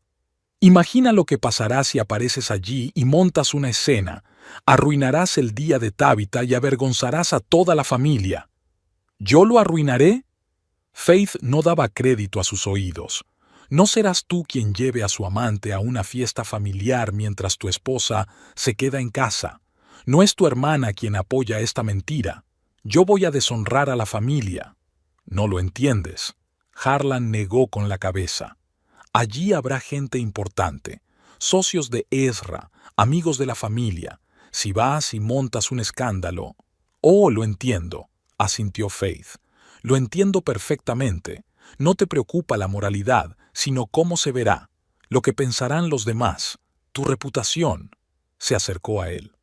Imagina lo que pasará si apareces allí y montas una escena. Arruinarás el día de Tabitha y avergonzarás a toda la familia. ¿Yo lo arruinaré? Faith no daba crédito a sus oídos. No serás tú quien lleve a su amante a una fiesta familiar mientras tu esposa se queda en casa. No es tu hermana quien apoya esta mentira. Yo voy a deshonrar a la familia. No lo entiendes. Harlan negó con la cabeza. Allí habrá gente importante, socios de Ezra, amigos de la familia. Si vas y montas un escándalo... Oh, lo entiendo, asintió Faith. Lo entiendo perfectamente. No te preocupa la moralidad, sino cómo se verá, lo que pensarán los demás, tu reputación. Se acercó a él.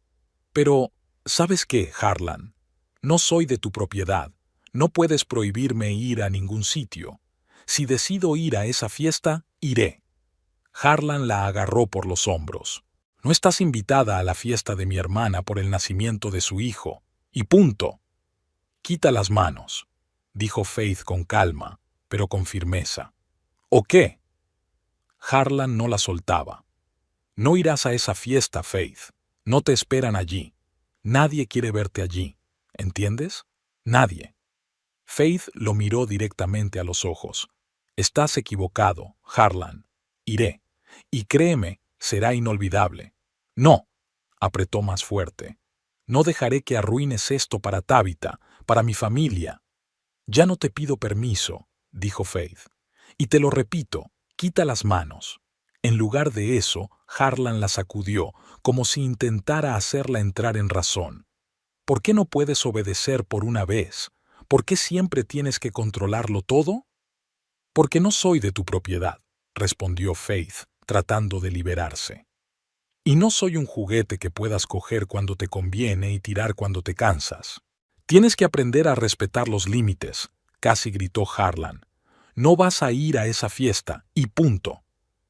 Pero, ¿sabes qué, Harlan? No soy de tu propiedad. No puedes prohibirme ir a ningún sitio. Si decido ir a esa fiesta, iré. Harlan la agarró por los hombros. No estás invitada a la fiesta de mi hermana por el nacimiento de su hijo. Y punto. Quita las manos, dijo Faith con calma, pero con firmeza. ¿O qué? Harlan no la soltaba. No irás a esa fiesta, Faith. No te esperan allí. Nadie quiere verte allí. ¿Entiendes? Nadie. Faith lo miró directamente a los ojos. Estás equivocado, Harlan. Iré. Y créeme, será inolvidable. No, apretó más fuerte. No dejaré que arruines esto para Tabitha, para mi familia. Ya no te pido permiso, dijo Faith. Y te lo repito, quita las manos. En lugar de eso, Harlan la sacudió, como si intentara hacerla entrar en razón. ¿Por qué no puedes obedecer por una vez? ¿Por qué siempre tienes que controlarlo todo? Porque no soy de tu propiedad, respondió Faith, tratando de liberarse. Y no soy un juguete que puedas coger cuando te conviene y tirar cuando te cansas. Tienes que aprender a respetar los límites, casi gritó Harlan. No vas a ir a esa fiesta, y punto.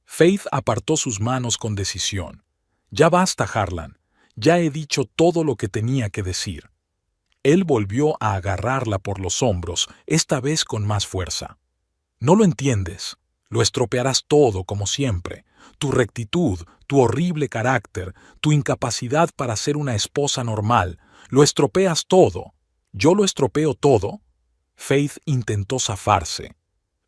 Faith apartó sus manos con decisión. Ya basta, Harlan. Ya he dicho todo lo que tenía que decir. Él volvió a agarrarla por los hombros, esta vez con más fuerza. No lo entiendes. Lo estropearás todo, como siempre. Tu rectitud, tu horrible carácter, tu incapacidad para ser una esposa normal. Lo estropeas todo. ¿Yo lo estropeo todo? Faith intentó zafarse.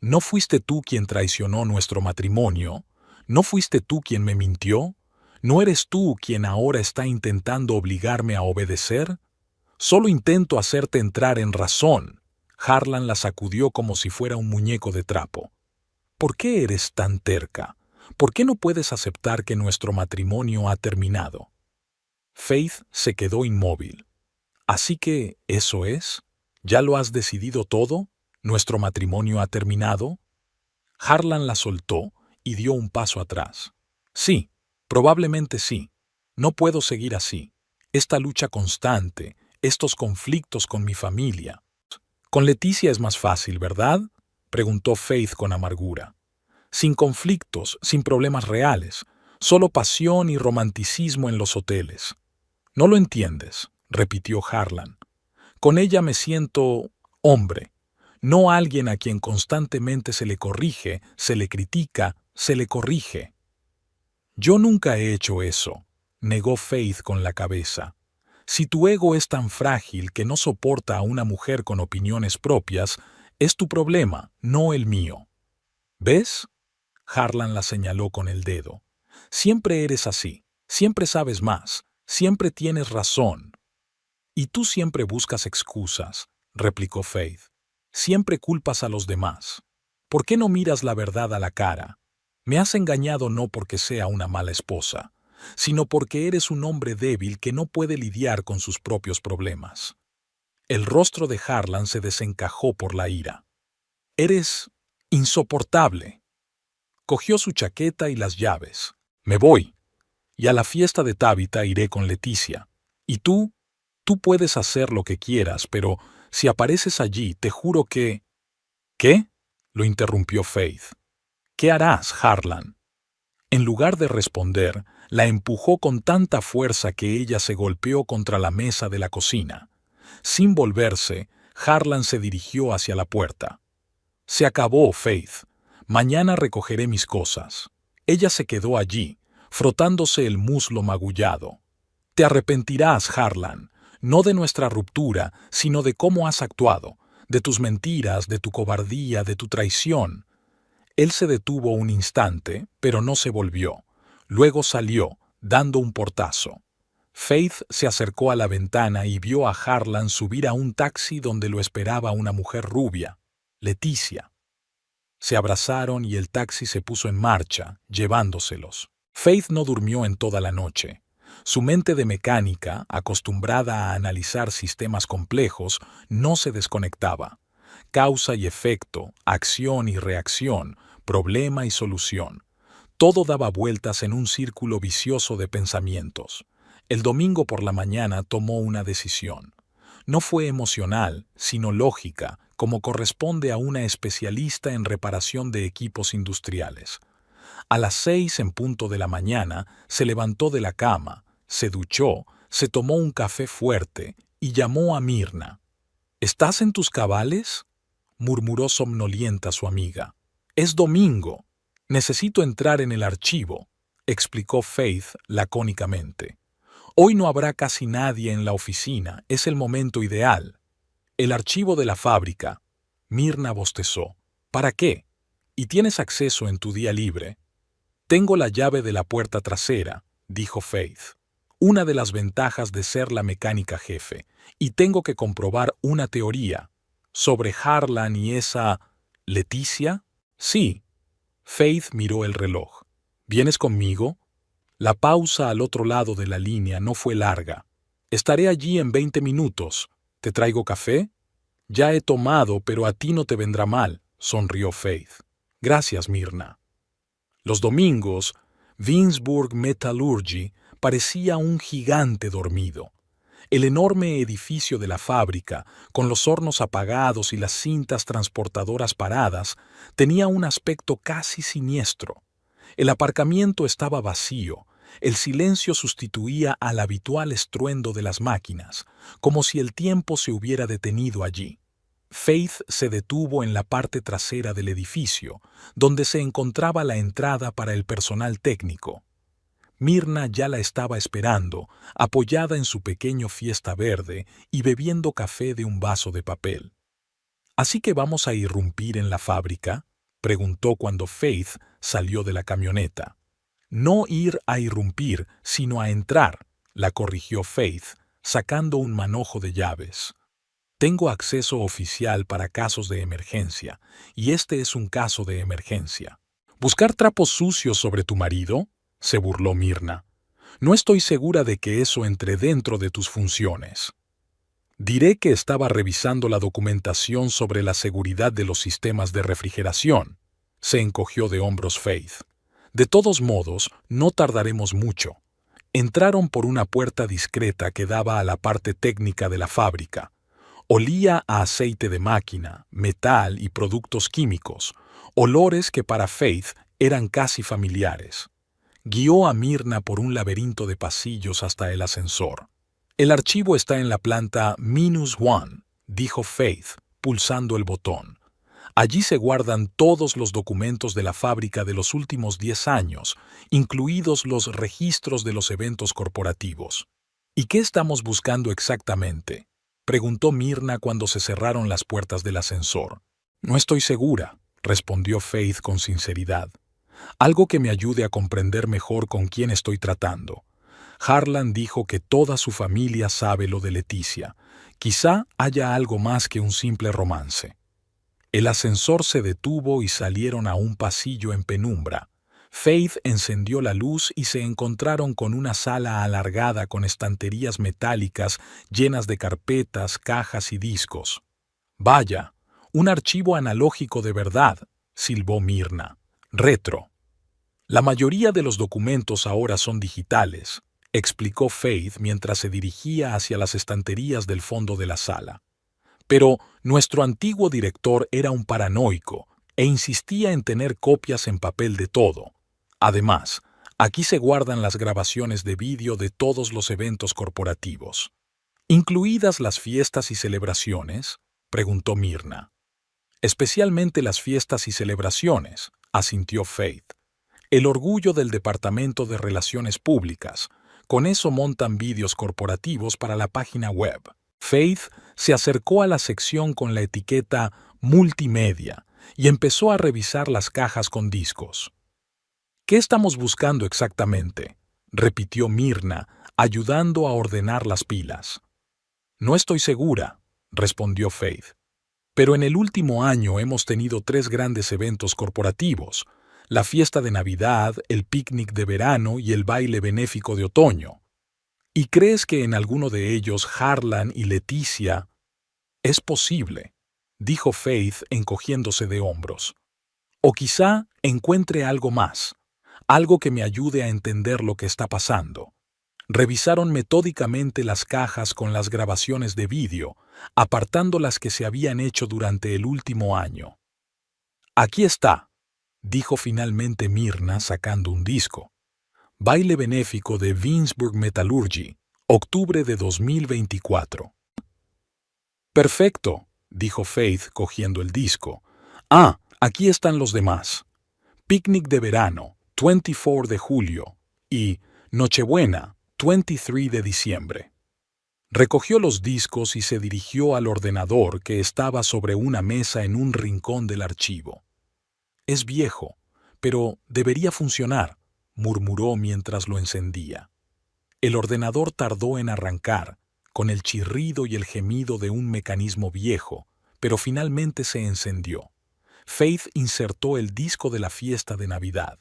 ¿No fuiste tú quien traicionó nuestro matrimonio? ¿No fuiste tú quien me mintió? ¿No eres tú quien ahora está intentando obligarme a obedecer? Solo intento hacerte entrar en razón. Harlan la sacudió como si fuera un muñeco de trapo. ¿Por qué eres tan terca? ¿Por qué no puedes aceptar que nuestro matrimonio ha terminado? Faith se quedó inmóvil. Así que, ¿eso es? ¿Ya lo has decidido todo? ¿Nuestro matrimonio ha terminado? Harlan la soltó y dio un paso atrás. Sí, probablemente sí. No puedo seguir así. Esta lucha constante, estos conflictos con mi familia. Con Leticia es más fácil, ¿verdad? Preguntó Faith con amargura. Sin conflictos, sin problemas reales, solo pasión y romanticismo en los hoteles. No lo entiendes, repitió Harlan. Con ella me siento hombre, no alguien a quien constantemente se le corrige, se le critica, se le corrige. Yo nunca he hecho eso, negó Faith con la cabeza. Si tu ego es tan frágil que no soporta a una mujer con opiniones propias, es tu problema, no el mío. ¿Ves? Harlan la señaló con el dedo. Siempre eres así, siempre sabes más, siempre tienes razón. Y tú siempre buscas excusas, replicó Faith. Siempre culpas a los demás. ¿Por qué no miras la verdad a la cara? Me has engañado no porque sea una mala esposa, sino porque eres un hombre débil que no puede lidiar con sus propios problemas. El rostro de Harlan se desencajó por la ira. Eres insoportable. Cogió su chaqueta y las llaves. Me voy. Y a la fiesta de Tabitha iré con Leticia. Y tú puedes hacer lo que quieras, pero si apareces allí, te juro que... ¿Qué? Lo interrumpió Faith. ¿Qué harás, Harlan? En lugar de responder, la empujó con tanta fuerza que ella se golpeó contra la mesa de la cocina. Sin volverse, Harlan se dirigió hacia la puerta. Se acabó, Faith. Mañana recogeré mis cosas. Ella se quedó allí, frotándose el muslo magullado. Te arrepentirás, Harlan, no de nuestra ruptura, sino de cómo has actuado, de tus mentiras, de tu cobardía, de tu traición. Él se detuvo un instante, pero no se volvió. Luego salió, dando un portazo. Faith se acercó a la ventana y vio a Harlan subir a un taxi donde lo esperaba una mujer rubia, Leticia. Se abrazaron y el taxi se puso en marcha, llevándoselos. Faith no durmió en toda la noche. Su mente de mecánica, acostumbrada a analizar sistemas complejos, no se desconectaba. Causa y efecto, acción y reacción, problema y solución. Todo daba vueltas en un círculo vicioso de pensamientos. El domingo por la mañana tomó una decisión. No fue emocional, sino lógica, como corresponde a una especialista en reparación de equipos industriales. A las 6 en punto de la mañana se levantó de la cama, se duchó, se tomó un café fuerte y llamó a Myrna. ¿Estás en tus cabales?, murmuró somnolienta su amiga. Es domingo. Necesito entrar en el archivo, explicó Faith lacónicamente. Hoy no habrá casi nadie en la oficina, es el momento ideal. El archivo de la fábrica. Myrna bostezó. ¿Para qué? ¿Y tienes acceso en tu día libre? Tengo la llave de la puerta trasera, dijo Faith. Una de las ventajas de ser la mecánica jefe, y tengo que comprobar una teoría. ¿Sobre Harlan y esa... Leticia? Sí. Faith miró el reloj. ¿Vienes conmigo? La pausa al otro lado de la línea no fue larga. Estaré allí en 20 minutos. ¿Te traigo café? Ya he tomado, pero a ti no te vendrá mal, sonrió Faith. Gracias, Myrna. Los domingos, Winsburg Metallurgy parecía un gigante dormido. El enorme edificio de la fábrica, con los hornos apagados y las cintas transportadoras paradas, tenía un aspecto casi siniestro. El aparcamiento estaba vacío, el silencio sustituía al habitual estruendo de las máquinas, como si el tiempo se hubiera detenido allí. Faith se detuvo en la parte trasera del edificio, donde se encontraba la entrada para el personal técnico. Myrna ya la estaba esperando, apoyada en su pequeño Fiesta verde y bebiendo café de un vaso de papel. ¿Así que vamos a irrumpir en la fábrica?, preguntó cuando Faith salió de la camioneta. No ir a irrumpir, sino a entrar, la corrigió Faith, sacando un manojo de llaves. Tengo acceso oficial para casos de emergencia, y este es un caso de emergencia. ¿Buscar trapos sucios sobre tu marido?, se burló Myrna. No estoy segura de que eso entre dentro de tus funciones. Diré que estaba revisando la documentación sobre la seguridad de los sistemas de refrigeración. Se encogió de hombros Faith. De todos modos, no tardaremos mucho. Entraron por una puerta discreta que daba a la parte técnica de la fábrica. Olía a aceite de máquina, metal y productos químicos, olores que para Faith eran casi familiares. Guió a Myrna por un laberinto de pasillos hasta el ascensor. El archivo está en la planta -1, dijo Faith, pulsando el botón. Allí se guardan todos los documentos de la fábrica de los últimos 10 años, incluidos los registros de los eventos corporativos. ¿Y qué estamos buscando exactamente?, preguntó Myrna cuando se cerraron las puertas del ascensor. No estoy segura, respondió Faith con sinceridad. Algo que me ayude a comprender mejor con quién estoy tratando. Harlan dijo que toda su familia sabe lo de Leticia. Quizá haya algo más que un simple romance. El ascensor se detuvo y salieron a un pasillo en penumbra. Faith encendió la luz y se encontraron con una sala alargada con estanterías metálicas llenas de carpetas, cajas y discos. «Vaya, un archivo analógico de verdad», silbó Myrna. «Retro». «La mayoría de los documentos ahora son digitales», explicó Faith mientras se dirigía hacia las estanterías del fondo de la sala. «Pero nuestro antiguo director era un paranoico e insistía en tener copias en papel de todo. Además, aquí se guardan las grabaciones de vídeo de todos los eventos corporativos». «¿Incluidas las fiestas y celebraciones?», preguntó Myrna. «Especialmente las fiestas y celebraciones», asintió Faith. «El orgullo del Departamento de Relaciones Públicas. Con eso montan vídeos corporativos para la página web». Faith se acercó a la sección con la etiqueta Multimedia y empezó a revisar las cajas con discos. «¿Qué estamos buscando exactamente?», repitió Myrna, ayudando a ordenar las pilas. «No estoy segura», respondió Faith. «Pero en el último año hemos tenido 3 grandes eventos corporativos: la fiesta de Navidad, el picnic de verano y el baile benéfico de otoño. ¿Y crees que en alguno de ellos Harlan y Leticia...?» «Es posible», dijo Faith encogiéndose de hombros. «O quizá encuentre algo más, algo que me ayude a entender lo que está pasando». Revisaron metódicamente las cajas con las grabaciones de vídeo, apartando las que se habían hecho durante el último año. «Aquí está», dijo finalmente Myrna sacando un disco. «Baile benéfico de Winsburg Metallurgy, octubre de 2024». «Perfecto», dijo Faith cogiendo el disco. «Ah, aquí están los demás. Picnic de verano, 24 de julio, y Nochebuena, 23 de diciembre». Recogió los discos y se dirigió al ordenador que estaba sobre una mesa en un rincón del archivo. «Es viejo, pero debería funcionar», murmuró mientras lo encendía. El ordenador tardó en arrancar, con el chirrido y el gemido de un mecanismo viejo, pero finalmente se encendió. Faith insertó el disco de la fiesta de Navidad.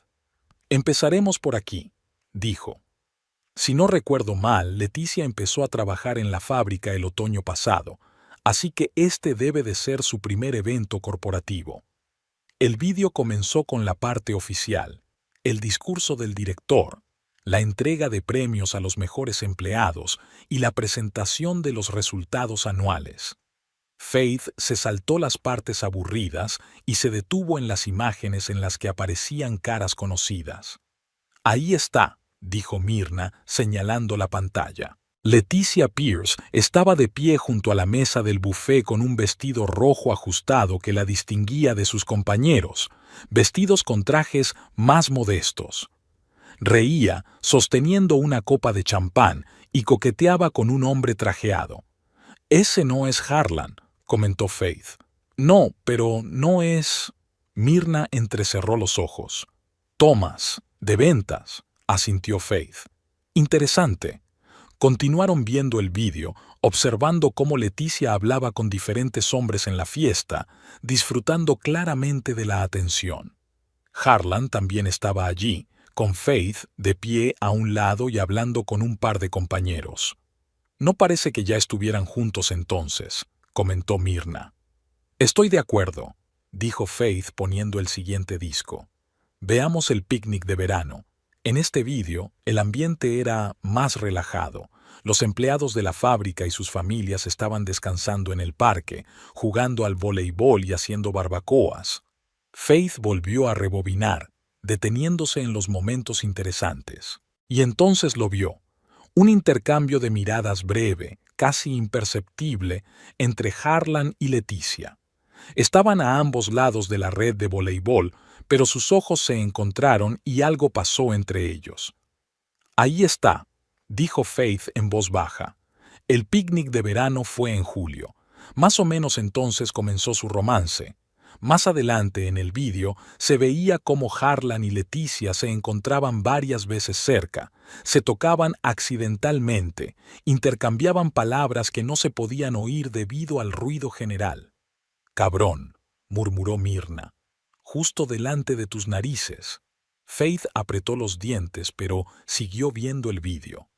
«Empezaremos por aquí», dijo. Si no recuerdo mal, Leticia empezó a trabajar en la fábrica el otoño pasado, así que este debe de ser su primer evento corporativo. El vídeo comenzó con la parte oficial, el discurso del director, la entrega de premios a los mejores empleados y la presentación de los resultados anuales. Faith se saltó las partes aburridas y se detuvo en las imágenes en las que aparecían caras conocidas. Ahí está, dijo Myrna, señalando la pantalla. Leticia Pierce estaba de pie junto a la mesa del buffet con un vestido rojo ajustado que la distinguía de sus compañeros, vestidos con trajes más modestos. Reía, sosteniendo una copa de champán, y coqueteaba con un hombre trajeado. «Ese no es Harlan», comentó Faith. «No, pero no es...» Myrna entrecerró los ojos. «Thomas, de ventas», asintió Faith. «Interesante». Continuaron viendo el vídeo, observando cómo Leticia hablaba con diferentes hombres en la fiesta, disfrutando claramente de la atención. Harlan también estaba allí, con Faith de pie a un lado y hablando con un par de compañeros. «No parece que ya estuvieran juntos entonces», comentó Myrna. «Estoy de acuerdo», dijo Faith poniendo el siguiente disco. «Veamos el picnic de verano». En este vídeo, el ambiente era más relajado. Los empleados de la fábrica y sus familias estaban descansando en el parque, jugando al voleibol y haciendo barbacoas. Faith volvió a rebobinar, deteniéndose en los momentos interesantes. Y entonces lo vio. Un intercambio de miradas breve, casi imperceptible, entre Harlan y Leticia. Estaban a ambos lados de la red de voleibol, pero sus ojos se encontraron y algo pasó entre ellos. «Ahí está», dijo Faith en voz baja. El picnic de verano fue en julio. Más o menos entonces comenzó su romance. Más adelante en el vídeo se veía cómo Harlan y Leticia se encontraban varias veces cerca, se tocaban accidentalmente, intercambiaban palabras que no se podían oír debido al ruido general. «Cabrón», murmuró Myrna. «Justo delante de tus narices». Faith apretó los dientes, pero siguió viendo el vídeo.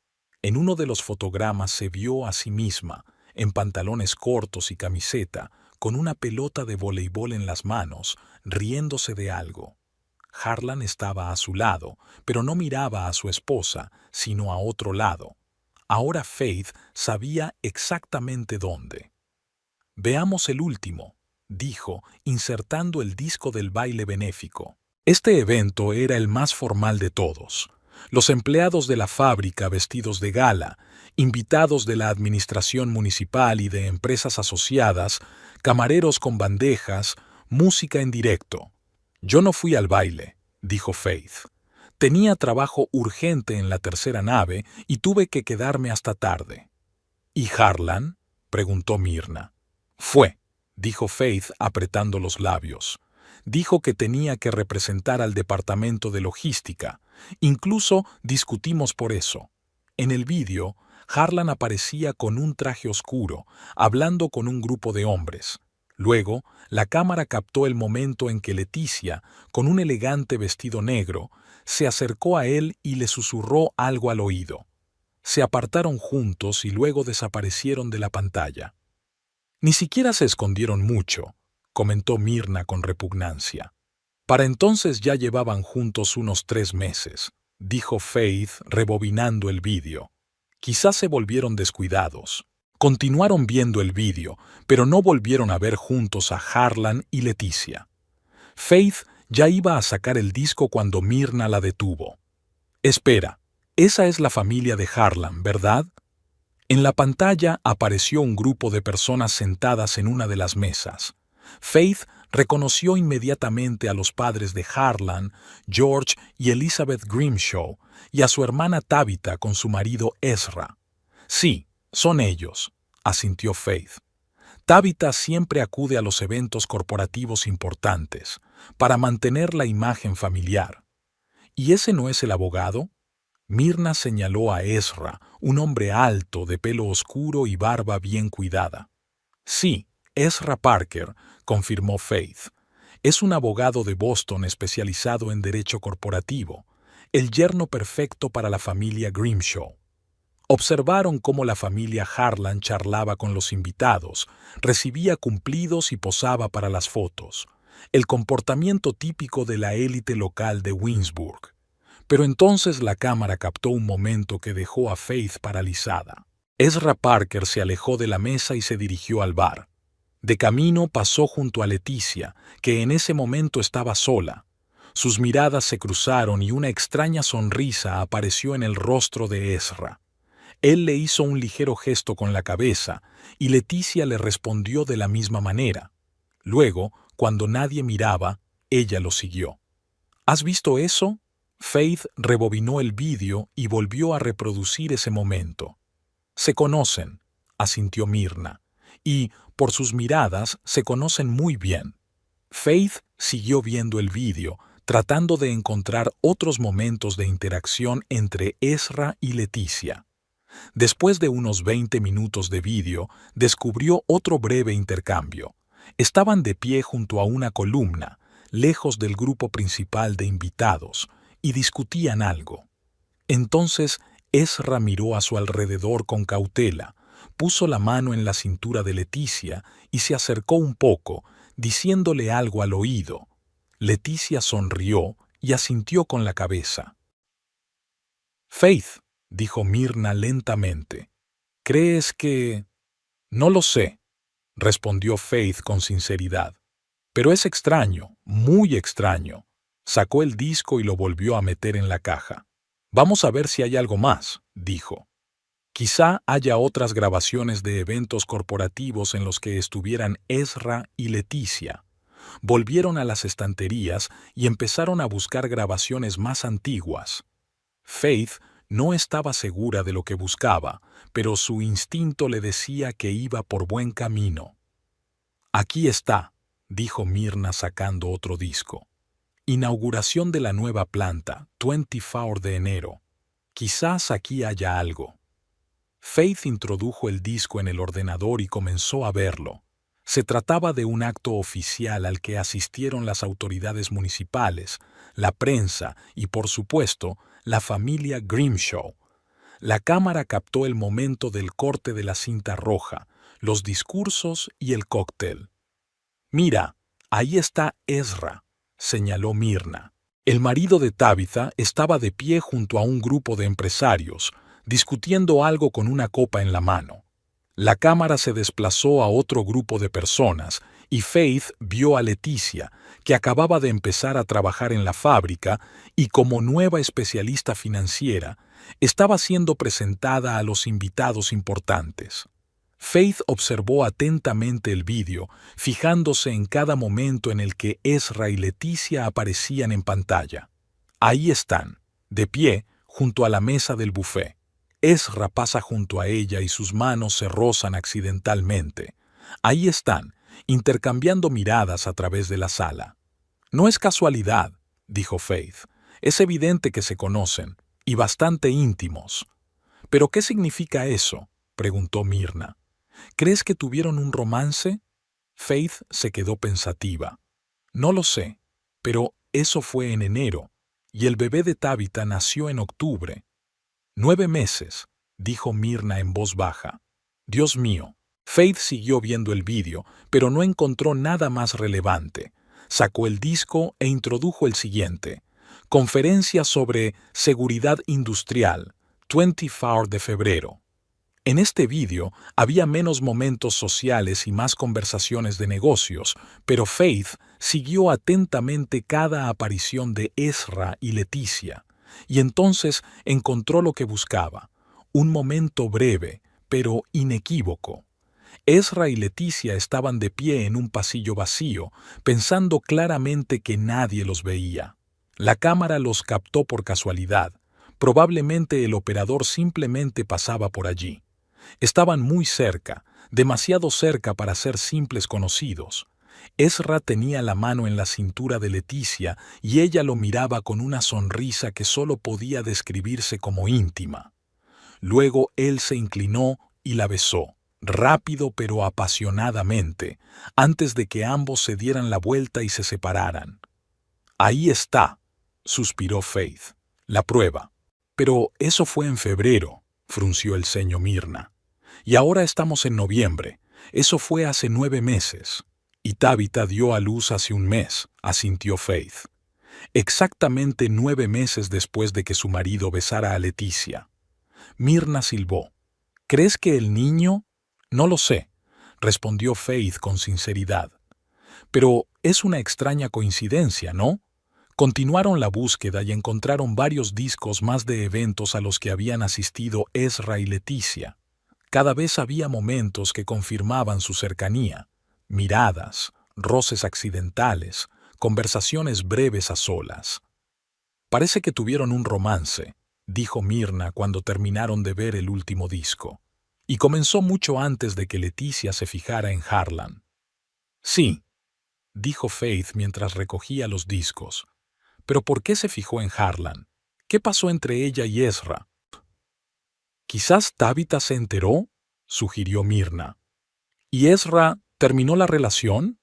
En uno de los fotogramas se vio a sí misma, en pantalones cortos y camiseta, con una pelota de voleibol en las manos, riéndose de algo. Harlan estaba a su lado, pero no miraba a su esposa, sino a otro lado. Ahora Faith sabía exactamente dónde. «Veamos el último», dijo, insertando el disco del baile benéfico. Este evento era el más formal de todos. Los empleados de la fábrica vestidos de gala, invitados de la administración municipal y de empresas asociadas, camareros con bandejas, música en directo. «Yo no fui al baile», dijo Faith. «Tenía trabajo urgente en la tercera nave y tuve que quedarme hasta tarde». «¿Y Harlan?», preguntó Myrna. «Fue», dijo Faith apretando los labios. «Dijo que tenía que representar al departamento de logística. Incluso discutimos por eso». En el vídeo, Harlan aparecía con un traje oscuro, hablando con un grupo de hombres. Luego, la cámara captó el momento en que Leticia, con un elegante vestido negro, se acercó a él y le susurró algo al oído. Se apartaron juntos y luego desaparecieron de la pantalla. «Ni siquiera se escondieron mucho», comentó Myrna con repugnancia. «Para entonces ya llevaban juntos unos 3 meses», dijo Faith rebobinando el vídeo. «Quizás se volvieron descuidados». Continuaron viendo el vídeo, pero no volvieron a ver juntos a Harlan y Leticia. Faith ya iba a sacar el disco cuando Myrna la detuvo. «Espera, esa es la familia de Harlan, ¿verdad?». En la pantalla apareció un grupo de personas sentadas en una de las mesas. Faith reconoció inmediatamente a los padres de Harlan, George y Elizabeth Grimshaw, y a su hermana Tabitha con su marido Ezra. «Sí, son ellos», asintió Faith. «Tabitha siempre acude a los eventos corporativos importantes, para mantener la imagen familiar». «¿Y ese no es el abogado?». Myrna señaló a Ezra, un hombre alto, de pelo oscuro y barba bien cuidada. «Sí, Ezra Parker», confirmó Faith. «Es un abogado de Boston especializado en derecho corporativo. el yerno perfecto para la familia Grimshaw. Observaron cómo la familia Harlan charlaba con los invitados, recibía cumplidos y posaba para las fotos, el comportamiento típico de la élite local de Winsburg. Pero entonces la cámara captó un momento que dejó a Faith paralizada. Ezra Parker se alejó de la mesa y se dirigió al bar. De camino pasó junto a Leticia, que en ese momento estaba sola. Sus miradas se cruzaron y una extraña sonrisa apareció en el rostro de Ezra. Él le hizo un ligero gesto con la cabeza y Leticia le respondió de la misma manera. Luego, cuando nadie miraba, ella lo siguió. ¿Has visto eso? Faith rebobinó el vídeo y volvió a reproducir ese momento. Se conocen, asintió Myrna, y, por sus miradas, se conocen muy bien. Faith siguió viendo el vídeo, tratando de encontrar otros momentos de interacción entre Ezra y Leticia. Después de unos 20 minutos de vídeo, descubrió otro breve intercambio. Estaban de pie junto a una columna, lejos del grupo principal de invitados, y discutían algo. Entonces Ezra miró a su alrededor con cautela, puso la mano en la cintura de Leticia y se acercó un poco, diciéndole algo al oído. Leticia sonrió y asintió con la cabeza. «Faith», dijo Myrna lentamente, «¿crees que...?» «No lo sé», respondió Faith con sinceridad. «Pero es extraño, muy extraño». Sacó el disco y lo volvió a meter en la caja. «Vamos a ver si hay algo más», dijo. «Quizá haya otras grabaciones de eventos corporativos en los que estuvieran Ezra y Leticia». Volvieron a las estanterías y empezaron a buscar grabaciones más antiguas. Faith no estaba segura de lo que buscaba, pero su instinto le decía que iba por buen camino. «Aquí está», dijo Myrna sacando otro disco. «Inauguración de la nueva planta, 24 de enero. Quizás aquí haya algo». Faith introdujo el disco en el ordenador y comenzó a verlo. Se trataba de un acto oficial al que asistieron las autoridades municipales, la prensa y, por supuesto, la familia Grimshaw. La cámara captó el momento del corte de la cinta roja, los discursos y el cóctel. «Mira, ahí está Ezra», señaló Myrna. El marido de Tabitha estaba de pie junto a un grupo de empresarios, discutiendo algo con una copa en la mano. La cámara se desplazó a otro grupo de personas y Faith vio a Leticia, que acababa de empezar a trabajar en la fábrica y como nueva especialista financiera, estaba siendo presentada a los invitados importantes. Faith observó atentamente el vídeo, fijándose en cada momento en el que Ezra y Leticia aparecían en pantalla. Ahí están, de pie, junto a la mesa del buffet. Ezra pasa junto a ella y sus manos se rozan accidentalmente. Ahí están, intercambiando miradas a través de la sala. «No es casualidad», dijo Faith. «Es evidente que se conocen, y bastante íntimos». «¿Pero qué significa eso?», preguntó Myrna. «¿Crees que tuvieron un romance?» Faith se quedó pensativa. «No lo sé, pero eso fue en enero, y el bebé de Tabitha nació en octubre». 9 meses, dijo Myrna en voz baja. «Dios mío». Faith siguió viendo el vídeo, pero no encontró nada más relevante. Sacó el disco e introdujo el siguiente. Conferencia sobre seguridad industrial, 24 de febrero. En este vídeo había menos momentos sociales y más conversaciones de negocios, pero Faith siguió atentamente cada aparición de Ezra y Leticia. Y entonces encontró lo que buscaba, un momento breve, pero inequívoco. Ezra y Leticia estaban de pie en un pasillo vacío, pensando claramente que nadie los veía. La cámara los captó por casualidad. Probablemente el operador simplemente pasaba por allí. Estaban muy cerca, demasiado cerca para ser simples conocidos. Ezra tenía la mano en la cintura de Leticia y ella lo miraba con una sonrisa que solo podía describirse como íntima. Luego él se inclinó y la besó, rápido pero apasionadamente, antes de que ambos se dieran la vuelta y se separaran. «Ahí está», suspiró Faith. La prueba. Pero eso fue en febrero, frunció el ceño Myrna. Y ahora estamos en noviembre. Eso fue hace 9 meses. Y Tabitha dio a luz hace un mes, asintió Faith. Exactamente 9 meses después de que su marido besara a Leticia. Myrna silbó. ¿Crees que el niño? No lo sé, respondió Faith con sinceridad. Pero es una extraña coincidencia, ¿no? Continuaron la búsqueda y encontraron varios discos más de eventos a los que habían asistido Ezra y Leticia. Cada vez había momentos que confirmaban su cercanía. Miradas, roces accidentales, conversaciones breves a solas. Parece que tuvieron un romance, dijo Myrna cuando terminaron de ver el último disco. Y comenzó mucho antes de que Leticia se fijara en Harlan. Sí, dijo Faith mientras recogía los discos. ¿Pero por qué se fijó en Harlan? ¿Qué pasó entre ella y Ezra? Quizás Tabitha se enteró, sugirió Myrna. ¿Y Ezra terminó la relación?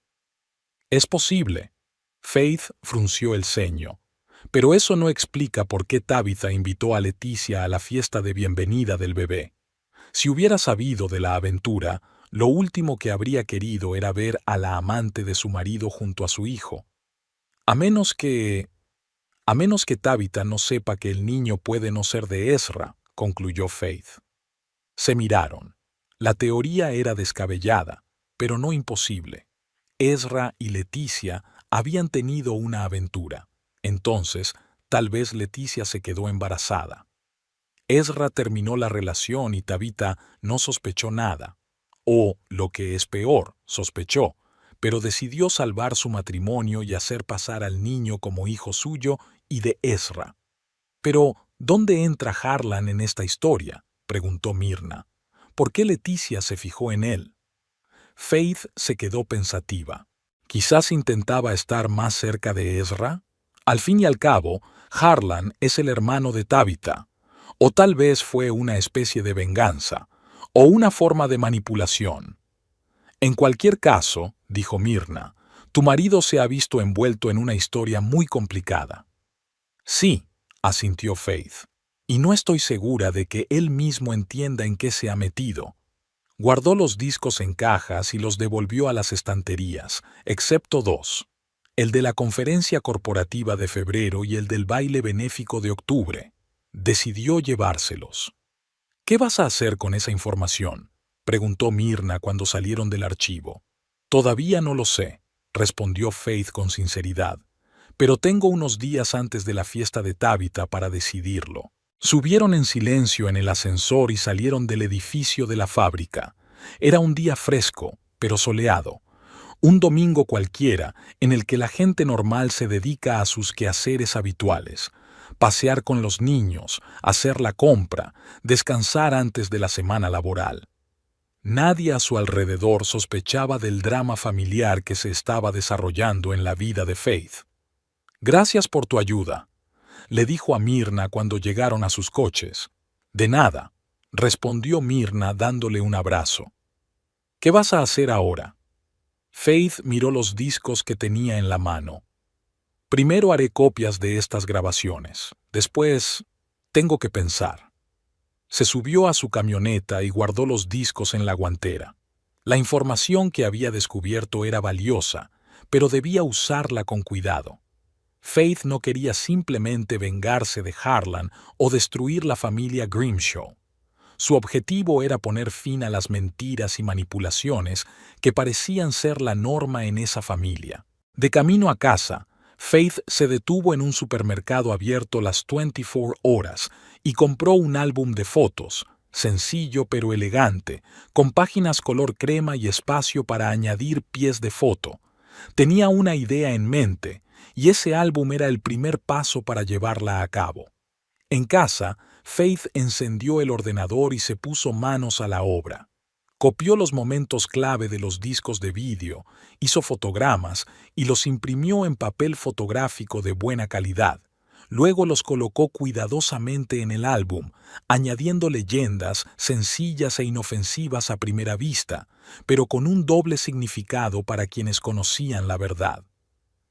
Es posible. Faith frunció el ceño. Pero eso no explica por qué Tabitha invitó a Leticia a la fiesta de bienvenida del bebé. Si hubiera sabido de la aventura, lo último que habría querido era ver a la amante de su marido junto a su hijo. A menos que Tabitha no sepa que el niño puede no ser de Ezra, concluyó Faith. Se miraron. La teoría era descabellada, pero no imposible. Ezra y Leticia habían tenido una aventura. Entonces, tal vez Leticia se quedó embarazada. Ezra terminó la relación y Tabitha no sospechó nada. O, lo que es peor, sospechó, pero decidió salvar su matrimonio y hacer pasar al niño como hijo suyo y de Ezra. Pero, ¿dónde entra Harlan en esta historia?, preguntó Myrna. ¿Por qué Leticia se fijó en él? Faith se quedó pensativa. Quizás intentaba estar más cerca de Ezra. Al fin y al cabo, Harlan es el hermano de Tabitha. O tal vez fue una especie de venganza, o una forma de manipulación. En cualquier caso, dijo Myrna, tu marido se ha visto envuelto en una historia muy complicada. Sí, asintió Faith, y no estoy segura de que él mismo entienda en qué se ha metido. Guardó los discos en cajas y los devolvió a las estanterías, excepto 2. El de la conferencia corporativa de febrero y el del baile benéfico de octubre. Decidió llevárselos. ¿Qué vas a hacer con esa información?, preguntó Myrna cuando salieron del archivo. Todavía no lo sé, respondió Faith con sinceridad, pero tengo unos días antes de la fiesta de Tabitha para decidirlo. Subieron en silencio en el ascensor y salieron del edificio de la fábrica. Era un día fresco, pero soleado. Un domingo cualquiera en el que la gente normal se dedica a sus quehaceres habituales. Pasear con los niños, hacer la compra, descansar antes de la semana laboral. Nadie a su alrededor sospechaba del drama familiar que se estaba desarrollando en la vida de Faith. Gracias por tu ayuda, le dijo a Myrna cuando llegaron a sus coches. De nada, respondió Myrna dándole un abrazo. ¿Qué vas a hacer ahora? Faith miró los discos que tenía en la mano. Primero haré copias de estas grabaciones. Después, tengo que pensar. Se subió a su camioneta y guardó los discos en la guantera. La información que había descubierto era valiosa, pero debía usarla con cuidado. Faith no quería simplemente vengarse de Harlan o destruir la familia Grimshaw. Su objetivo era poner fin a las mentiras y manipulaciones que parecían ser la norma en esa familia. De camino a casa, Faith se detuvo en un supermercado abierto las 24 horas y compró un álbum de fotos, sencillo pero elegante, con páginas color crema y espacio para añadir pies de foto. Tenía una idea en mente, y ese álbum era el primer paso para llevarla a cabo. En casa, Faith encendió el ordenador y se puso manos a la obra. Copió los momentos clave de los discos de vídeo, hizo fotogramas y los imprimió en papel fotográfico de buena calidad. Luego los colocó cuidadosamente en el álbum, añadiendo leyendas sencillas e inofensivas a primera vista, pero con un doble significado para quienes conocían la verdad.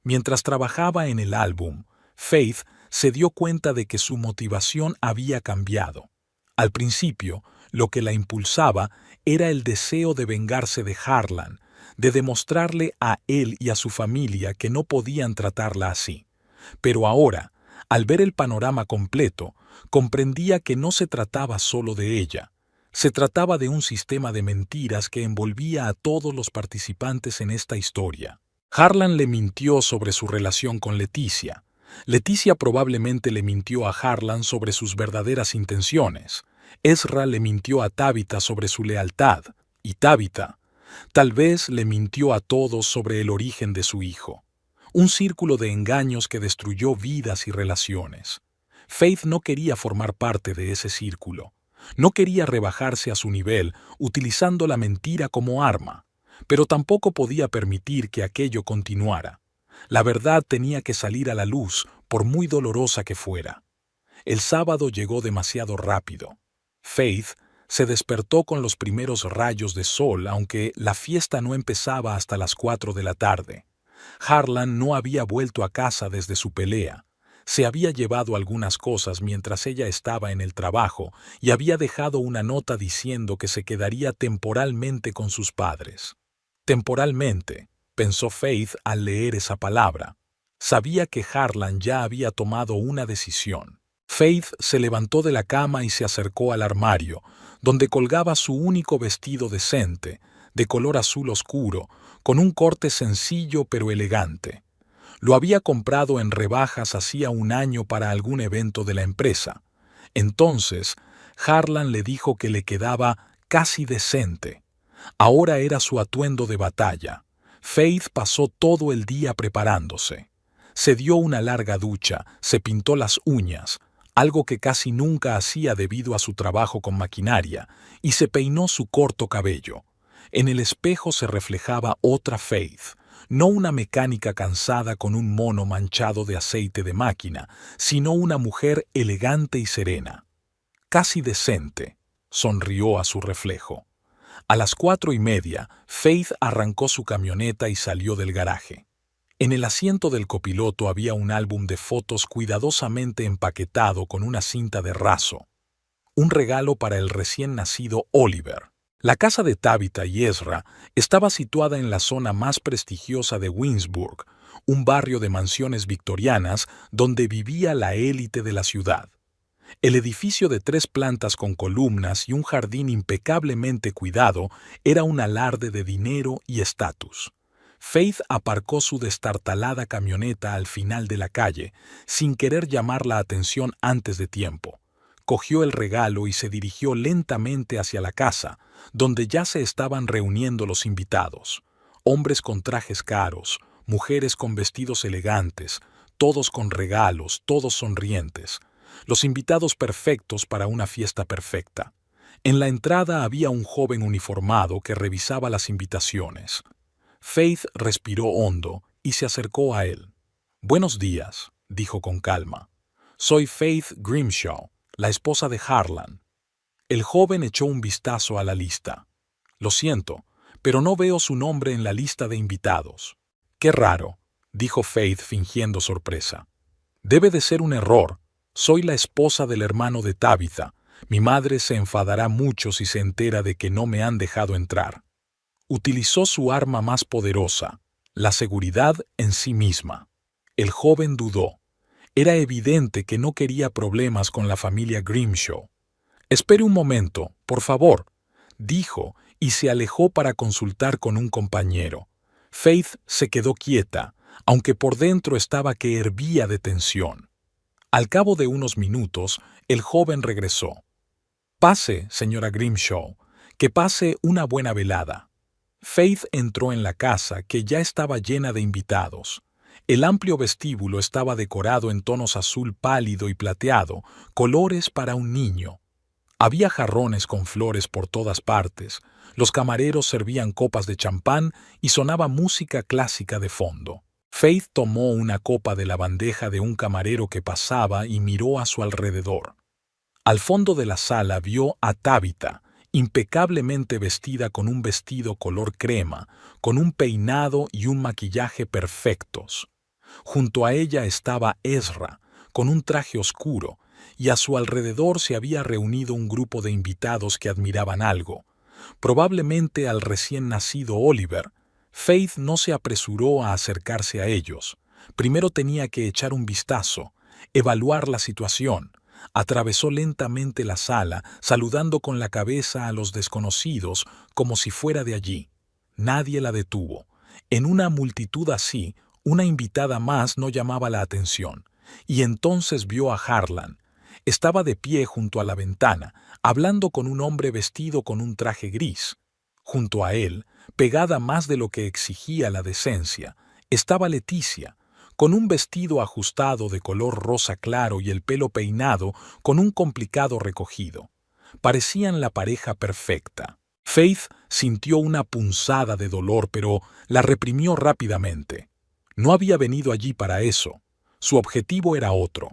Mientras trabajaba en el álbum, Faith se dio cuenta de que su motivación había cambiado. Al principio, lo que la impulsaba era el deseo de vengarse de Harlan, de demostrarle a él y a su familia que no podían tratarla así. Pero ahora, al ver el panorama completo, comprendía que no se trataba solo de ella. Se trataba de un sistema de mentiras que envolvía a todos los participantes en esta historia. Harlan le mintió sobre su relación con Leticia. Leticia probablemente le mintió a Harlan sobre sus verdaderas intenciones. Ezra le mintió a Tabitha sobre su lealtad. Y Tabitha, tal vez le mintió a todos sobre el origen de su hijo. Un círculo de engaños que destruyó vidas y relaciones. Faith no quería formar parte de ese círculo. No quería rebajarse a su nivel utilizando la mentira como arma, pero tampoco podía permitir que aquello continuara. La verdad tenía que salir a la luz, por muy dolorosa que fuera. El sábado llegó demasiado rápido. Faith se despertó con los primeros rayos de sol, aunque la fiesta no empezaba hasta las 4 de la tarde. Harlan no había vuelto a casa desde su pelea. Se había llevado algunas cosas mientras ella estaba en el trabajo y había dejado una nota diciendo que se quedaría temporalmente con sus padres. Temporalmente, pensó Faith al leer esa palabra. Sabía que Harlan ya había tomado una decisión. Faith se levantó de la cama y se acercó al armario, donde colgaba su único vestido decente, de color azul oscuro, con un corte sencillo pero elegante. Lo había comprado en rebajas hacía un año para algún evento de la empresa. Entonces, Harlan le dijo que le quedaba casi decente. Ahora era su atuendo de batalla. Faith pasó todo el día preparándose. Se dio una larga ducha, se pintó las uñas, algo que casi nunca hacía debido a su trabajo con maquinaria, y se peinó su corto cabello. En el espejo se reflejaba otra Faith, no una mecánica cansada con un mono manchado de aceite de máquina, sino una mujer elegante y serena. Casi decente, sonrió a su reflejo. A las 4:30, Faith arrancó su camioneta y salió del garaje. En el asiento del copiloto había un álbum de fotos cuidadosamente empaquetado con una cinta de raso. Un regalo para el recién nacido Oliver. La casa de Tabitha y Ezra estaba situada en la zona más prestigiosa de Winsburg, un barrio de mansiones victorianas donde vivía la élite de la ciudad. El edificio de 3 plantas con columnas y un jardín impecablemente cuidado era un alarde de dinero y estatus. Faith aparcó su destartalada camioneta al final de la calle, sin querer llamar la atención antes de tiempo. Cogió el regalo y se dirigió lentamente hacia la casa, donde ya se estaban reuniendo los invitados. Hombres con trajes caros, mujeres con vestidos elegantes, todos con regalos, todos sonrientes. Los invitados perfectos para una fiesta perfecta. En la entrada había un joven uniformado que revisaba las invitaciones. Faith respiró hondo y se acercó a él. «Buenos días», dijo con calma. «Soy Faith Grimshaw, la esposa de Harlan». El joven echó un vistazo a la lista. «Lo siento, pero no veo su nombre en la lista de invitados». «Qué raro», dijo Faith fingiendo sorpresa. «Debe de ser un error. Soy la esposa del hermano de Tabitha. Mi madre se enfadará mucho si se entera de que no me han dejado entrar». Utilizó su arma más poderosa, la seguridad en sí misma. El joven dudó. Era evidente que no quería problemas con la familia Grimshaw. «Espere un momento, por favor», dijo, y se alejó para consultar con un compañero. Faith se quedó quieta, aunque por dentro estaba que hervía de tensión. Al cabo de unos minutos, el joven regresó. «Pase, señora Grimshaw, que pase una buena velada». Faith entró en la casa, que ya estaba llena de invitados. El amplio vestíbulo estaba decorado en tonos azul pálido y plateado, colores para un niño. Había jarrones con flores por todas partes, los camareros servían copas de champán y sonaba música clásica de fondo. Faith tomó una copa de la bandeja de un camarero que pasaba y miró a su alrededor. Al fondo de la sala vio a Tabitha, impecablemente vestida con un vestido color crema, con un peinado y un maquillaje perfectos. Junto a ella estaba Ezra, con un traje oscuro, y a su alrededor se había reunido un grupo de invitados que admiraban algo, probablemente al recién nacido Oliver. Faith no se apresuró a acercarse a ellos. Primero tenía que echar un vistazo, evaluar la situación. Atravesó lentamente la sala, saludando con la cabeza a los desconocidos como si fuera de allí. Nadie la detuvo. En una multitud así, una invitada más no llamaba la atención. Y entonces vio a Harlan. Estaba de pie junto a la ventana, hablando con un hombre vestido con un traje gris. Junto a él, pegada más de lo que exigía la decencia, estaba Leticia, con un vestido ajustado de color rosa claro y el pelo peinado con un complicado recogido. Parecían la pareja perfecta. Faith sintió una punzada de dolor, pero la reprimió rápidamente. No había venido allí para eso. Su objetivo era otro.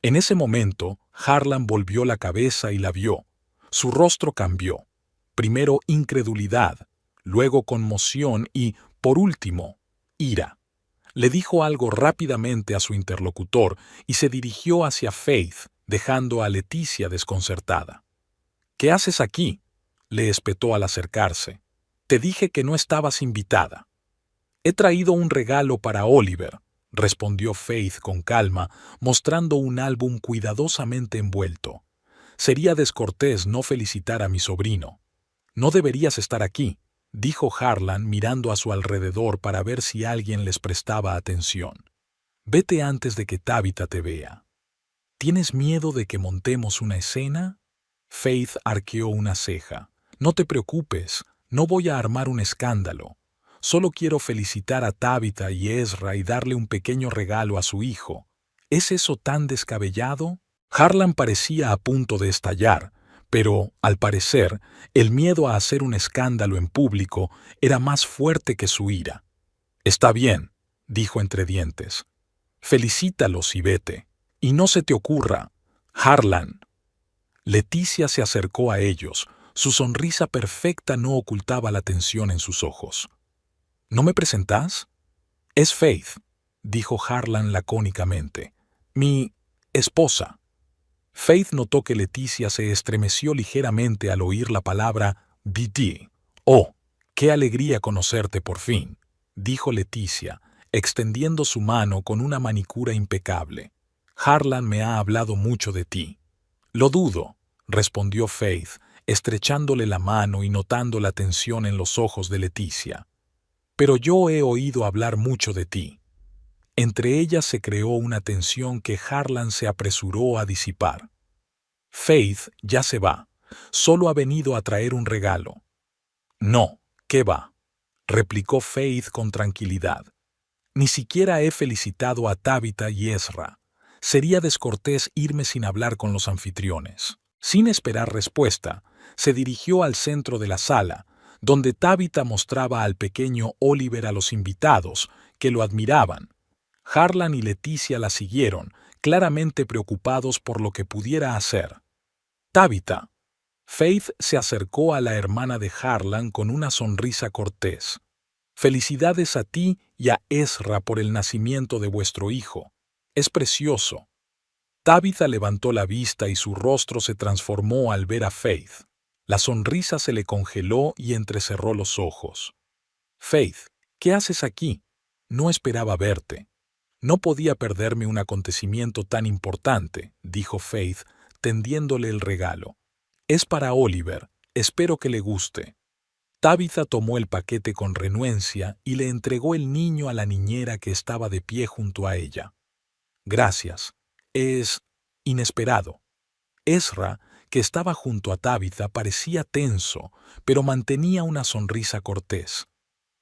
En ese momento, Harlan volvió la cabeza y la vio. Su rostro cambió. Primero incredulidad, luego conmoción y, por último, ira. Le dijo algo rápidamente a su interlocutor y se dirigió hacia Faith, dejando a Leticia desconcertada. «¿Qué haces aquí?», le espetó al acercarse. «Te dije que no estabas invitada». «He traído un regalo para Oliver», respondió Faith con calma, mostrando un álbum cuidadosamente envuelto. «Sería descortés no felicitar a mi sobrino». «No deberías estar aquí», dijo Harlan mirando a su alrededor para ver si alguien les prestaba atención. «Vete antes de que Tabitha te vea». «¿Tienes miedo de que montemos una escena?». Faith arqueó una ceja. «No te preocupes, no voy a armar un escándalo. Solo quiero felicitar a Tabitha y Ezra y darle un pequeño regalo a su hijo. ¿Es eso tan descabellado?». Harlan parecía a punto de estallar, pero, al parecer, el miedo a hacer un escándalo en público era más fuerte que su ira. «Está bien», dijo entre dientes. «Felicítalos y vete. Y no se te ocurra, Harlan». Leticia se acercó a ellos. Su sonrisa perfecta no ocultaba la tensión en sus ojos. «¿No me presentás?». «Es Faith», dijo Harlan lacónicamente. «Mi esposa». Faith notó que Leticia se estremeció ligeramente al oír la palabra BD. «Oh, qué alegría conocerte por fin», dijo Leticia, extendiendo su mano con una manicura impecable. «Harlan me ha hablado mucho de ti». «Lo dudo», respondió Faith, estrechándole la mano y notando la tensión en los ojos de Leticia. «Pero yo he oído hablar mucho de ti». Entre ellas se creó una tensión que Harlan se apresuró a disipar. «Faith ya se va. Solo ha venido a traer un regalo». «No, ¿qué va?», replicó Faith con tranquilidad. «Ni siquiera he felicitado a Tabitha y Ezra. Sería descortés irme sin hablar con los anfitriones». Sin esperar respuesta, se dirigió al centro de la sala, donde Tabitha mostraba al pequeño Oliver a los invitados, que lo admiraban. Harlan y Leticia la siguieron, claramente preocupados por lo que pudiera hacer. «Tabitha». Faith se acercó a la hermana de Harlan con una sonrisa cortés. «Felicidades a ti y a Ezra por el nacimiento de vuestro hijo. Es precioso». Tabitha levantó la vista y su rostro se transformó al ver a Faith. La sonrisa se le congeló y entrecerró los ojos. «Faith, ¿qué haces aquí? No esperaba verte». «No podía perderme un acontecimiento tan importante», dijo Faith, tendiéndole el regalo. «Es para Oliver. Espero que le guste». Tabitha tomó el paquete con renuencia y le entregó el niño a la niñera que estaba de pie junto a ella. «Gracias. Es inesperado». Ezra, que estaba junto a Tabitha, parecía tenso, pero mantenía una sonrisa cortés.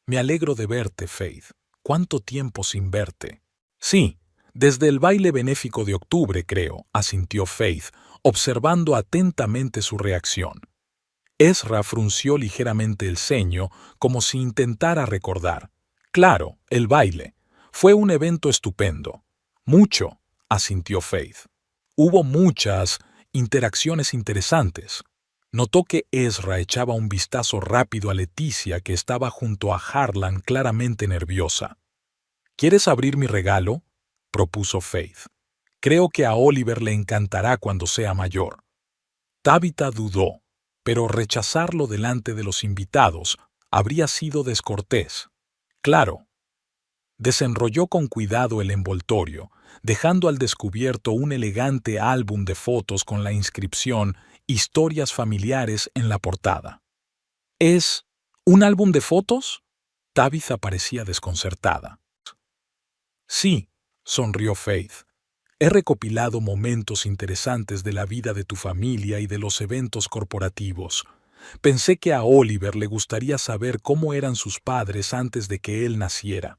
«Me alegro de verte, Faith. ¿Cuánto tiempo sin verte?». «Sí, desde el baile benéfico de octubre, creo», asintió Faith, observando atentamente su reacción. Ezra frunció ligeramente el ceño, como si intentara recordar. «Claro, el baile. Fue un evento estupendo». «Mucho», asintió Faith. «Hubo muchas interacciones interesantes». Notó que Ezra echaba un vistazo rápido a Leticia, que estaba junto a Harlan claramente nerviosa. «¿Quieres abrir mi regalo?», propuso Faith. Creo que a Oliver le encantará cuando sea mayor. Tabitha dudó, pero rechazarlo delante de los invitados habría sido descortés. Claro. Desenrolló con cuidado el envoltorio, dejando al descubierto un elegante álbum de fotos con la inscripción Historias familiares en la portada. ¿Es un álbum de fotos? Tabitha parecía desconcertada. Sí, sonrió Faith. He recopilado momentos interesantes de la vida de tu familia y de los eventos corporativos. Pensé que a Oliver le gustaría saber cómo eran sus padres antes de que él naciera.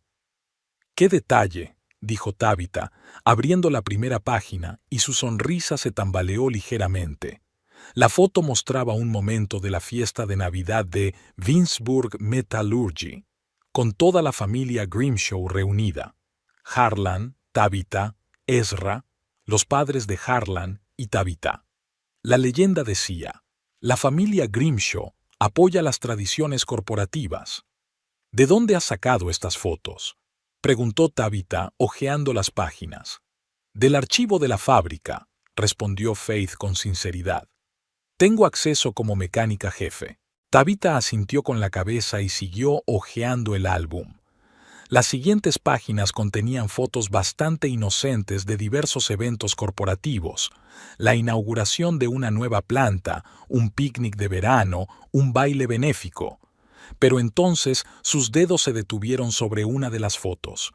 ¡Qué detalle!, dijo Tabitha, abriendo la primera página, y su sonrisa se tambaleó ligeramente. La foto mostraba un momento de la fiesta de Navidad de Winsburg Metallurgy, con toda la familia Grimshaw reunida. Harlan, Tabitha, Ezra, los padres de Harlan y Tabitha. La leyenda decía: la familia Grimshaw apoya las tradiciones corporativas. ¿De dónde has sacado estas fotos?, preguntó Tabitha, hojeando las páginas. Del archivo de la fábrica, respondió Faith con sinceridad. Tengo acceso como mecánica jefe. Tabitha asintió con la cabeza y siguió hojeando el álbum. Las siguientes páginas contenían fotos bastante inocentes de diversos eventos corporativos: la inauguración de una nueva planta, un picnic de verano, un baile benéfico. Pero entonces sus dedos se detuvieron sobre una de las fotos.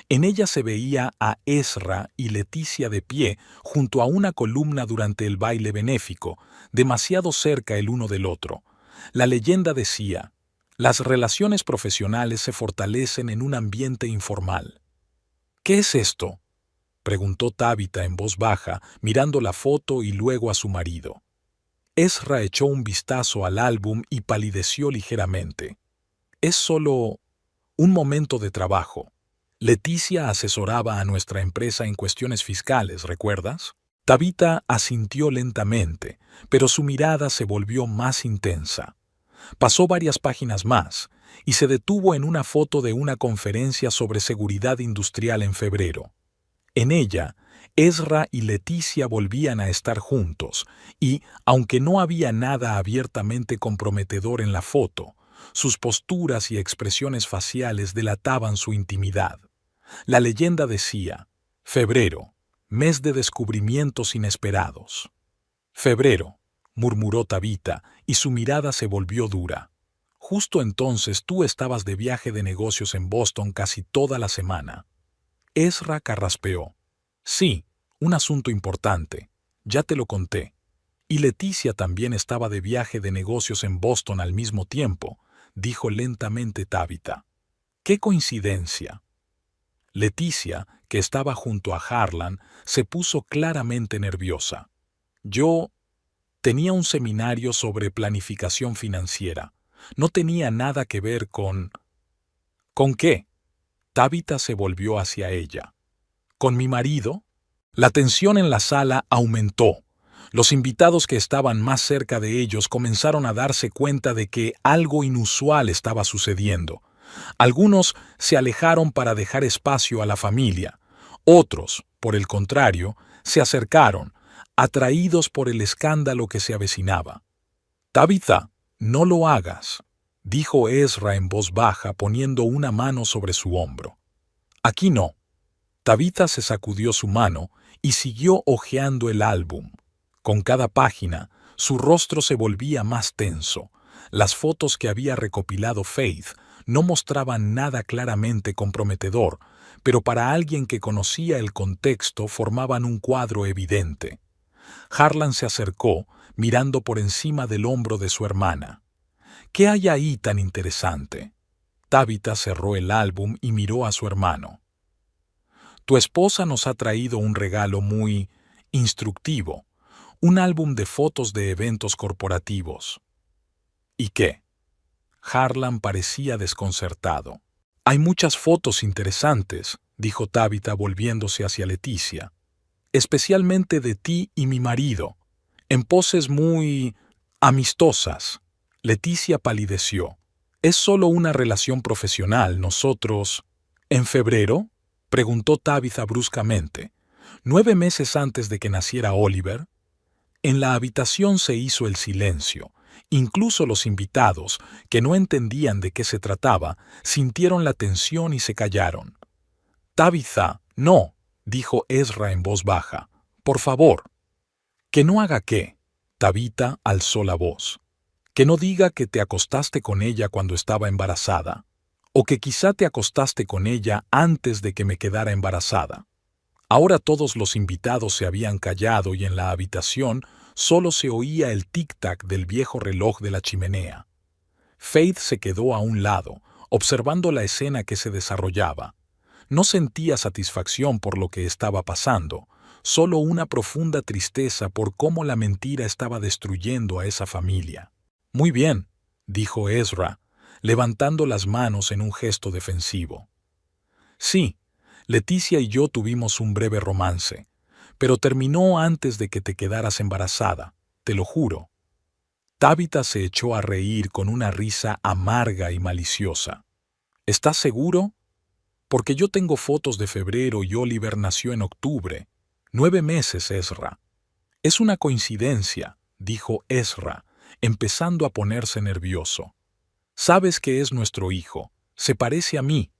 En ella se veía a Ezra y Leticia de pie junto a una columna durante el baile benéfico, demasiado cerca el uno del otro. La leyenda decía: las relaciones profesionales se fortalecen en un ambiente informal. ¿Qué es esto?, preguntó Tabitha en voz baja, mirando la foto y luego a su marido. Ezra echó un vistazo al álbum y palideció ligeramente. Es solo un momento de trabajo. Leticia asesoraba a nuestra empresa en cuestiones fiscales, ¿recuerdas? Tabitha asintió lentamente, pero su mirada se volvió más intensa. Pasó varias páginas más y se detuvo en una foto de una conferencia sobre seguridad industrial en febrero. En ella, Ezra y Leticia volvían a estar juntos y, aunque no había nada abiertamente comprometedor en la foto, sus posturas y expresiones faciales delataban su intimidad. La leyenda decía: febrero, mes de descubrimientos inesperados. Febrero, murmuró Tabitha, y su mirada se volvió dura. Justo entonces tú estabas de viaje de negocios en Boston casi toda la semana. Ezra carraspeó. Sí, un asunto importante. Ya te lo conté. Y Leticia también estaba de viaje de negocios en Boston al mismo tiempo, dijo lentamente Tabitha. ¡Qué coincidencia! Leticia, que estaba junto a Harlan, se puso claramente nerviosa. Yo tenía un seminario sobre planificación financiera. No tenía nada que ver con... ¿Con qué? Tabitha se volvió hacia ella. ¿Con mi marido? La tensión en la sala aumentó. Los invitados que estaban más cerca de ellos comenzaron a darse cuenta de que algo inusual estaba sucediendo. Algunos se alejaron para dejar espacio a la familia. Otros, por el contrario, se acercaron, atraídos por el escándalo que se avecinaba. Tabitha, no lo hagas, dijo Ezra en voz baja, poniendo una mano sobre su hombro. Aquí no. Tabitha se sacudió su mano y siguió hojeando el álbum. Con cada página, su rostro se volvía más tenso. Las fotos que había recopilado Faith no mostraban nada claramente comprometedor, pero para alguien que conocía el contexto formaban un cuadro evidente. Harlan se acercó, mirando por encima del hombro de su hermana. ¿Qué hay ahí tan interesante? Tabitha cerró el álbum y miró a su hermano. Tu esposa nos ha traído un regalo muy instructivo, un álbum de fotos de eventos corporativos. ¿Y qué? Harlan parecía desconcertado. Hay muchas fotos interesantes, dijo Tabitha volviéndose hacia Leticia, especialmente de ti y mi marido, en poses muy amistosas. Leticia palideció. Es solo una relación profesional, nosotros... ¿En febrero?, preguntó Tabitha bruscamente. 9 meses antes de que naciera Oliver, en la habitación se hizo el silencio. Incluso los invitados, que no entendían de qué se trataba, sintieron la tensión y se callaron. Tabitha, no, dijo Ezra en voz baja. Por favor. Que no haga qué. Tabitha alzó la voz. Que no diga que te acostaste con ella cuando estaba embarazada, o que quizá te acostaste con ella antes de que me quedara embarazada. Ahora todos los invitados se habían callado y en la habitación solo se oía el tic-tac del viejo reloj de la chimenea. Faith se quedó a un lado, observando la escena que se desarrollaba. No sentía satisfacción por lo que estaba pasando, solo una profunda tristeza por cómo la mentira estaba destruyendo a esa familia. Muy bien, dijo Ezra, levantando las manos en un gesto defensivo. Sí, Leticia y yo tuvimos un breve romance, pero terminó antes de que te quedaras embarazada, te lo juro. Tabitha se echó a reír con una risa amarga y maliciosa. ¿Estás seguro? Porque yo tengo fotos de febrero y Oliver nació en octubre. 9 meses, Ezra. Es una coincidencia, dijo Ezra, empezando a ponerse nervioso. Sabes que es nuestro hijo. Se parece a mí.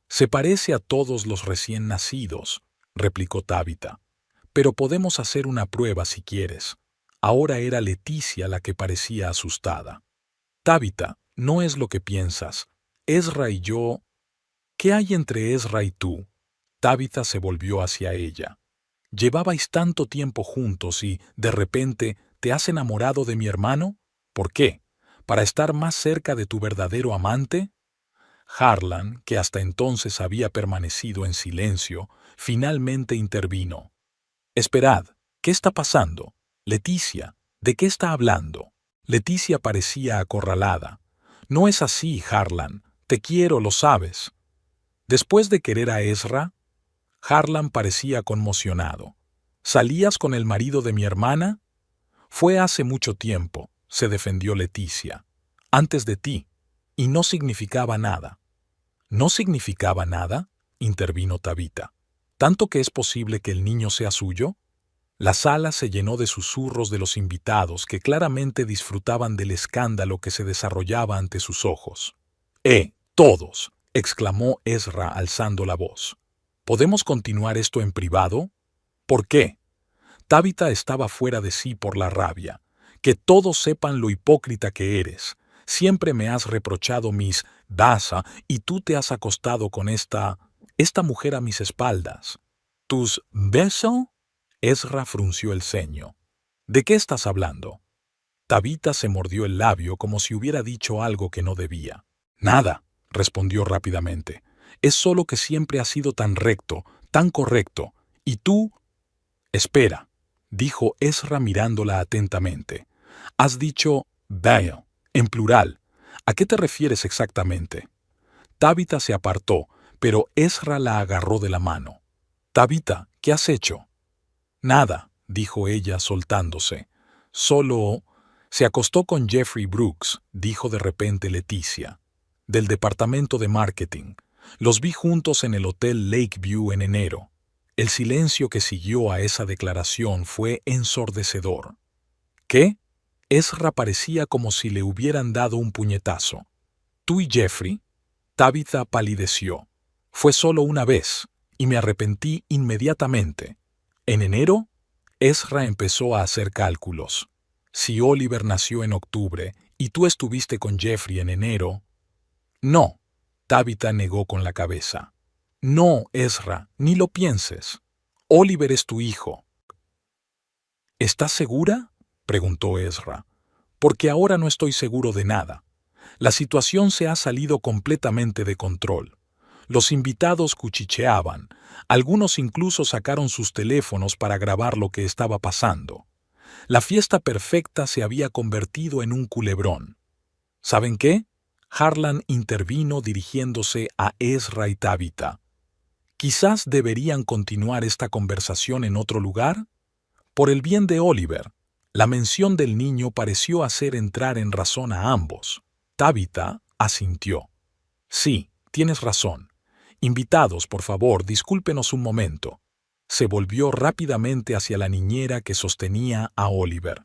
Se parece a todos los recién nacidos, replicó Tabitha. Pero podemos hacer una prueba si quieres. Ahora era Leticia la que parecía asustada. Tabitha, no es lo que piensas. Ezra y yo... ¿Qué hay entre Ezra y tú? Tabitha se volvió hacia ella. ¿Llevabais tanto tiempo juntos y, de repente, te has enamorado de mi hermano? ¿Por qué? ¿Para estar más cerca de tu verdadero amante? Harlan, que hasta entonces había permanecido en silencio, finalmente intervino. Esperad, ¿qué está pasando? Leticia, ¿de qué está hablando? Leticia parecía acorralada. No es así, Harlan. Te quiero, lo sabes. Después de querer a Ezra, Harlan parecía conmocionado. ¿Salías con el marido de mi hermana? Fue hace mucho tiempo, se defendió Leticia. Antes de ti. Y no significaba nada. ¿No significaba nada? Intervino Tabitha. ¿Tanto que es posible que el niño sea suyo? La sala se llenó de susurros de los invitados que claramente disfrutaban del escándalo que se desarrollaba ante sus ojos. Todos! Exclamó Ezra alzando la voz. ¿Podemos continuar esto en privado? ¿Por qué? Tabitha estaba fuera de sí por la rabia. Que todos sepan lo hipócrita que eres. Siempre me has reprochado mis dasa y tú te has acostado con esta mujer a mis espaldas. ¿Tus besos? Ezra frunció el ceño. ¿De qué estás hablando? Tabitha se mordió el labio como si hubiera dicho algo que no debía. Nada, respondió rápidamente. Es solo que siempre has sido tan recto, tan correcto. Y tú... Espera, dijo Ezra mirándola atentamente. Has dicho bail, en plural. ¿A qué te refieres exactamente? Tabitha se apartó, pero Ezra la agarró de la mano. Tabitha, ¿qué has hecho? Nada, dijo ella soltándose. Solo... Se acostó con Jeffrey Brooks, dijo de repente Leticia, del departamento de marketing. Los vi juntos en el Hotel Lakeview en enero. El silencio que siguió a esa declaración fue ensordecedor. ¿Qué? Ezra parecía como si le hubieran dado un puñetazo. ¿Tú y Jeffrey? Tabitha palideció. Fue solo una vez, y me arrepentí inmediatamente. ¿En enero? Ezra empezó a hacer cálculos. Si Oliver nació en octubre y tú estuviste con Jeffrey en enero... No, Tabitha negó con la cabeza. No, Ezra, ni lo pienses. Oliver es tu hijo. ¿Estás segura? Preguntó Ezra. Porque ahora no estoy seguro de nada. La situación se ha salido completamente de control. Los invitados cuchicheaban. Algunos incluso sacaron sus teléfonos para grabar lo que estaba pasando. La fiesta perfecta se había convertido en un culebrón. ¿Saben qué? Harlan intervino dirigiéndose a Ezra y Tabitha. ¿Quizás deberían continuar esta conversación en otro lugar? Por el bien de Oliver, la mención del niño pareció hacer entrar en razón a ambos. Tabitha asintió. Sí, tienes razón. Invitados, por favor, discúlpenos un momento. Se volvió rápidamente hacia la niñera que sostenía a Oliver.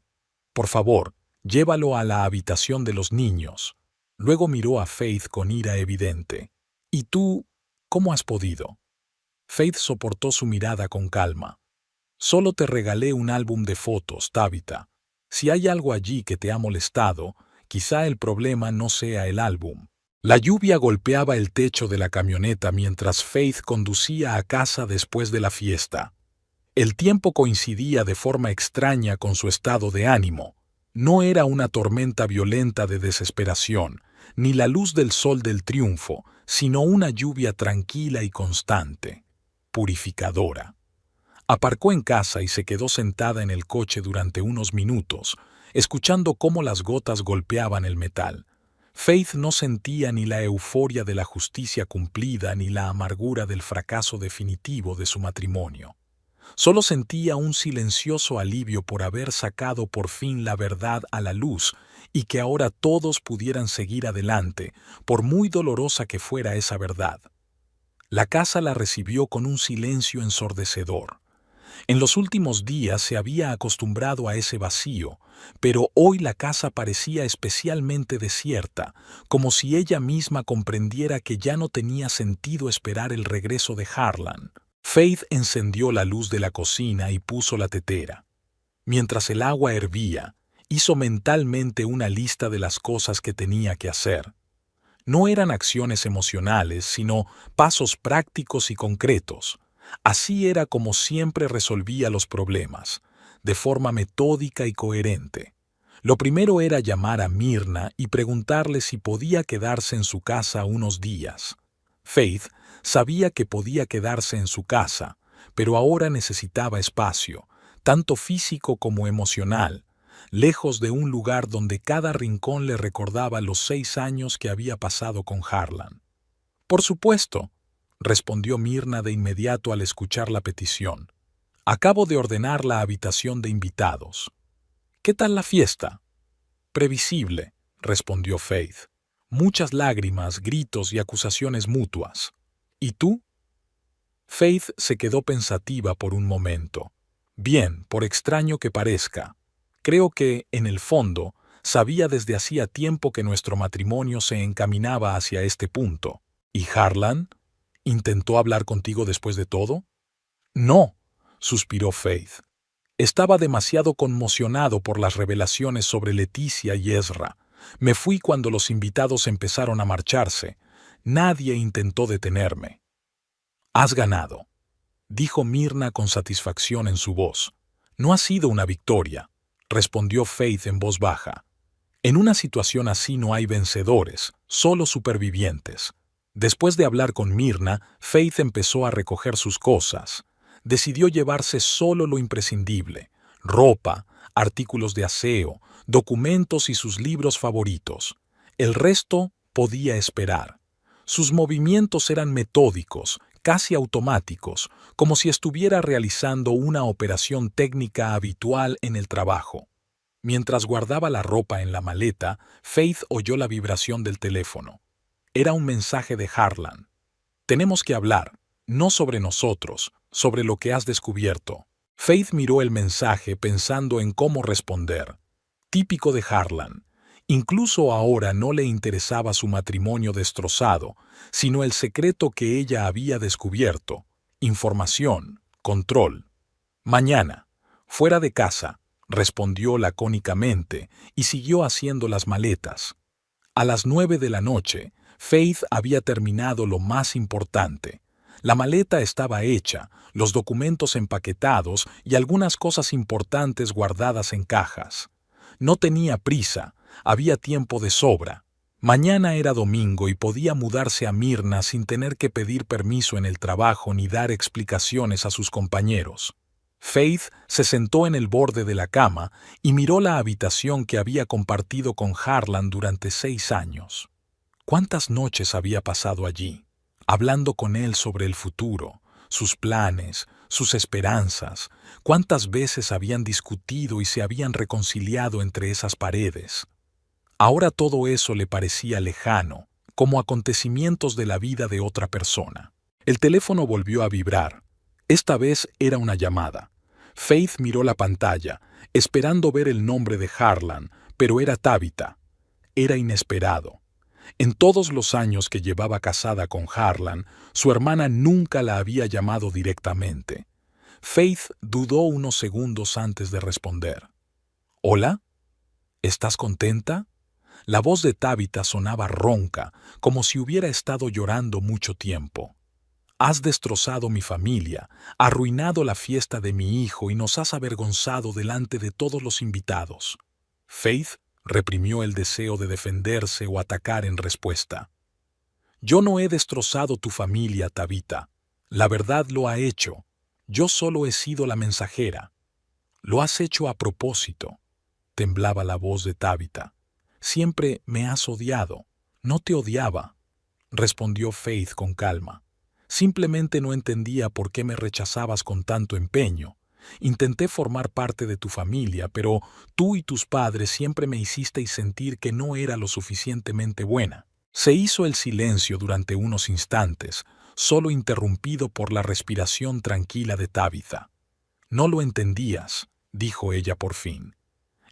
«Por favor, llévalo a la habitación de los niños». Luego miró a Faith con ira evidente. «¿Y tú, cómo has podido?» Faith soportó su mirada con calma. «Solo te regalé un álbum de fotos, Tabitha. Si hay algo allí que te ha molestado, quizá el problema no sea el álbum». La lluvia golpeaba el techo de la camioneta mientras Faith conducía a casa después de la fiesta. El tiempo coincidía de forma extraña con su estado de ánimo. No era una tormenta violenta de desesperación, ni la luz del sol del triunfo, sino una lluvia tranquila y constante, purificadora. Aparcó en casa y se quedó sentada en el coche durante unos minutos, escuchando cómo las gotas golpeaban el metal. Faith no sentía ni la euforia de la justicia cumplida ni la amargura del fracaso definitivo de su matrimonio. Solo sentía un silencioso alivio por haber sacado por fin la verdad a la luz y que ahora todos pudieran seguir adelante, por muy dolorosa que fuera esa verdad. La casa la recibió con un silencio ensordecedor. En los últimos días se había acostumbrado a ese vacío, pero hoy la casa parecía especialmente desierta, como si ella misma comprendiera que ya no tenía sentido esperar el regreso de Harlan. Faith encendió la luz de la cocina y puso la tetera. Mientras el agua hervía, hizo mentalmente una lista de las cosas que tenía que hacer. No eran acciones emocionales, sino pasos prácticos y concretos. Así era como siempre resolvía los problemas, de forma metódica y coherente. Lo primero era llamar a Myrna y preguntarle si podía quedarse en su casa unos días. Faith sabía que podía quedarse en su casa, pero ahora necesitaba espacio, tanto físico como emocional, lejos de un lugar donde cada rincón le recordaba los 6 años que había pasado con Harlan. «Por supuesto», respondió Myrna de inmediato al escuchar la petición. «Acabo de ordenar la habitación de invitados». «¿Qué tal la fiesta?» «Previsible», respondió Faith. «Muchas lágrimas, gritos y acusaciones mutuas». «¿Y tú?» Faith se quedó pensativa por un momento. «Bien, por extraño que parezca. Creo que, en el fondo, sabía desde hacía tiempo que nuestro matrimonio se encaminaba hacia este punto. ¿Y Harlan? ¿Intentó hablar contigo después de todo?» «No», suspiró Faith. «Estaba demasiado conmocionado por las revelaciones sobre Leticia y Ezra. Me fui cuando los invitados empezaron a marcharse. Nadie intentó detenerme». «Has ganado», dijo Myrna con satisfacción en su voz. «No ha sido una victoria», respondió Faith en voz baja. «En una situación así no hay vencedores, solo supervivientes». Después de hablar con Myrna, Faith empezó a recoger sus cosas. Decidió llevarse solo lo imprescindible: ropa, artículos de aseo, documentos y sus libros favoritos. El resto podía esperar. Sus movimientos eran metódicos, casi automáticos, como si estuviera realizando una operación técnica habitual en el trabajo. Mientras guardaba la ropa en la maleta, Faith oyó la vibración del teléfono. Era un mensaje de Harlan. «Tenemos que hablar, no sobre nosotros, sobre lo que has descubierto». Faith miró el mensaje pensando en cómo responder. Típico de Harlan. Incluso ahora no le interesaba su matrimonio destrozado, sino el secreto que ella había descubierto: información, control. «Mañana, fuera de casa», respondió lacónicamente y siguió haciendo las maletas. A las 9 de la noche, Faith había terminado lo más importante. La maleta estaba hecha, los documentos empaquetados y algunas cosas importantes guardadas en cajas. No tenía prisa, había tiempo de sobra. Mañana era domingo y podía mudarse a Myrna sin tener que pedir permiso en el trabajo ni dar explicaciones a sus compañeros. Faith se sentó en el borde de la cama y miró la habitación que había compartido con Harlan durante 6 años. ¿Cuántas noches había pasado allí, hablando con él sobre el futuro, sus planes, sus esperanzas? ¿Cuántas veces habían discutido y se habían reconciliado entre esas paredes? Ahora todo eso le parecía lejano, como acontecimientos de la vida de otra persona. El teléfono volvió a vibrar. Esta vez era una llamada. Faith miró la pantalla, esperando ver el nombre de Harlan, pero era Tabitha. Era inesperado. En todos los años que llevaba casada con Harlan, su hermana nunca la había llamado directamente. Faith dudó unos segundos antes de responder. ¿Hola? ¿Estás contenta? La voz de Tabitha sonaba ronca, como si hubiera estado llorando mucho tiempo. Has destrozado mi familia, arruinado la fiesta de mi hijo y nos has avergonzado delante de todos los invitados. Faith reprimió el deseo de defenderse o atacar en respuesta. Yo no he destrozado tu familia, Tabitha. La verdad lo ha hecho. Yo solo he sido la mensajera. Lo has hecho a propósito. Temblaba la voz de Tabitha. Siempre me has odiado. No te odiaba, respondió Faith con calma. Simplemente no entendía por qué me rechazabas con tanto empeño. Intenté formar parte de tu familia, pero tú y tus padres siempre me hicisteis sentir que no era lo suficientemente buena. Se hizo el silencio durante unos instantes, solo interrumpido por la respiración tranquila de Tabitha. No lo entendías, dijo ella por fin.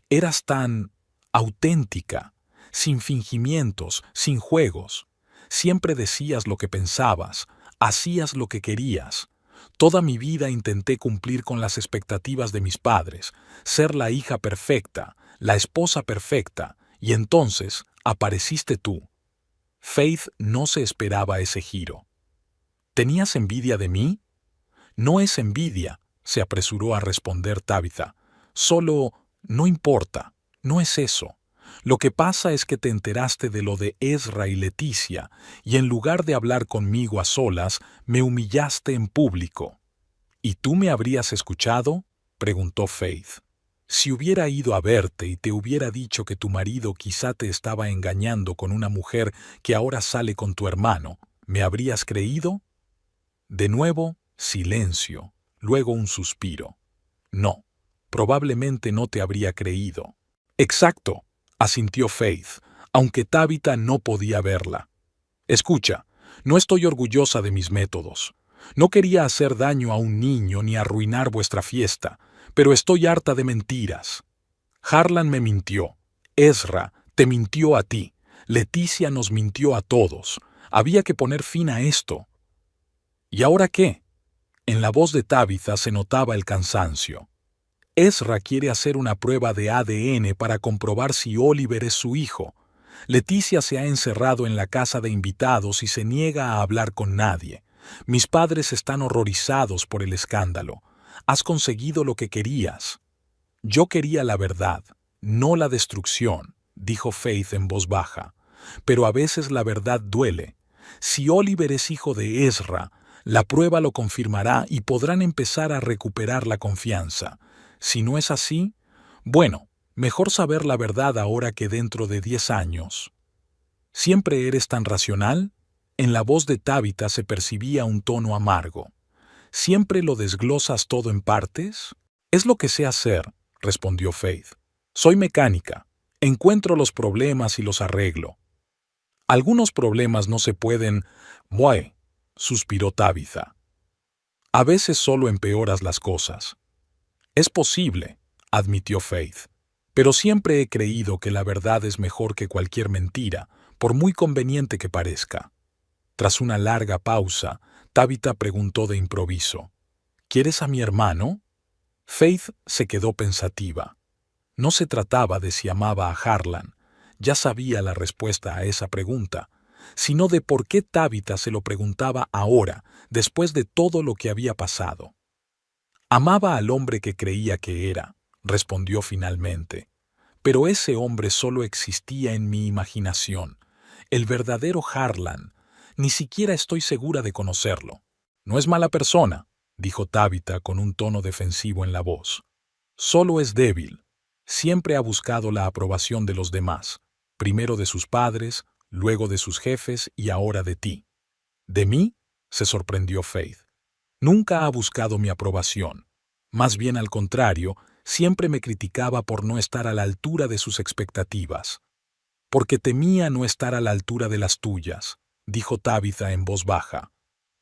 Eras tan auténtica, sin fingimientos, sin juegos. Siempre decías lo que pensabas, hacías lo que querías. Toda mi vida intenté cumplir con las expectativas de mis padres, ser la hija perfecta, la esposa perfecta, y entonces apareciste tú. Faith no se esperaba ese giro. ¿Tenías envidia de mí? No es envidia, se apresuró a responder Tabitha. Solo, no importa, no es eso. Lo que pasa es que te enteraste de lo de Ezra y Leticia, y en lugar de hablar conmigo a solas, me humillaste en público. ¿Y tú me habrías escuchado?, preguntó Faith. Si hubiera ido a verte y te hubiera dicho que tu marido quizá te estaba engañando con una mujer que ahora sale con tu hermano, ¿me habrías creído? De nuevo, silencio, luego un suspiro. No, probablemente no te habría creído. Exacto, asintió Faith, aunque Tabitha no podía verla. Escucha, no estoy orgullosa de mis métodos. No quería hacer daño a un niño ni arruinar vuestra fiesta, pero estoy harta de mentiras. Harlan me mintió. Ezra te mintió a ti. Leticia nos mintió a todos. Había que poner fin a esto. ¿Y ahora qué? En la voz de Tabitha se notaba el cansancio. Ezra quiere hacer una prueba de ADN para comprobar si Oliver es su hijo. Leticia se ha encerrado en la casa de invitados y se niega a hablar con nadie. Mis padres están horrorizados por el escándalo. Has conseguido lo que querías. Yo quería la verdad, no la destrucción, dijo Faith en voz baja. Pero a veces la verdad duele. Si Oliver es hijo de Ezra, la prueba lo confirmará y podrán empezar a recuperar la confianza. Si no es así, bueno, mejor saber la verdad ahora que dentro de 10 años. ¿Siempre eres tan racional? En la voz de Tabitha se percibía un tono amargo. ¿Siempre lo desglosas todo en partes? Es lo que sé hacer, respondió Faith. Soy mecánica. Encuentro los problemas y los arreglo. Algunos problemas no se pueden... Buah, suspiró Tabitha. A veces solo empeoras las cosas. Es posible, admitió Faith, pero siempre he creído que la verdad es mejor que cualquier mentira, por muy conveniente que parezca. Tras una larga pausa, Tabitha preguntó de improviso, ¿quieres a mi hermano? Faith se quedó pensativa. No se trataba de si amaba a Harlan, ya sabía la respuesta a esa pregunta, sino de por qué Tabitha se lo preguntaba ahora, después de todo lo que había pasado. Amaba al hombre que creía que era, respondió finalmente. Pero ese hombre solo existía en mi imaginación. El verdadero Harlan, ni siquiera estoy segura de conocerlo. No es mala persona, dijo Tabitha con un tono defensivo en la voz. Solo es débil. Siempre ha buscado la aprobación de los demás, primero de sus padres, luego de sus jefes y ahora de ti. ¿De mí?, se sorprendió Faith. Nunca ha buscado mi aprobación. Más bien al contrario, siempre me criticaba por no estar a la altura de sus expectativas. Porque temía no estar a la altura de las tuyas, dijo Tabitha en voz baja.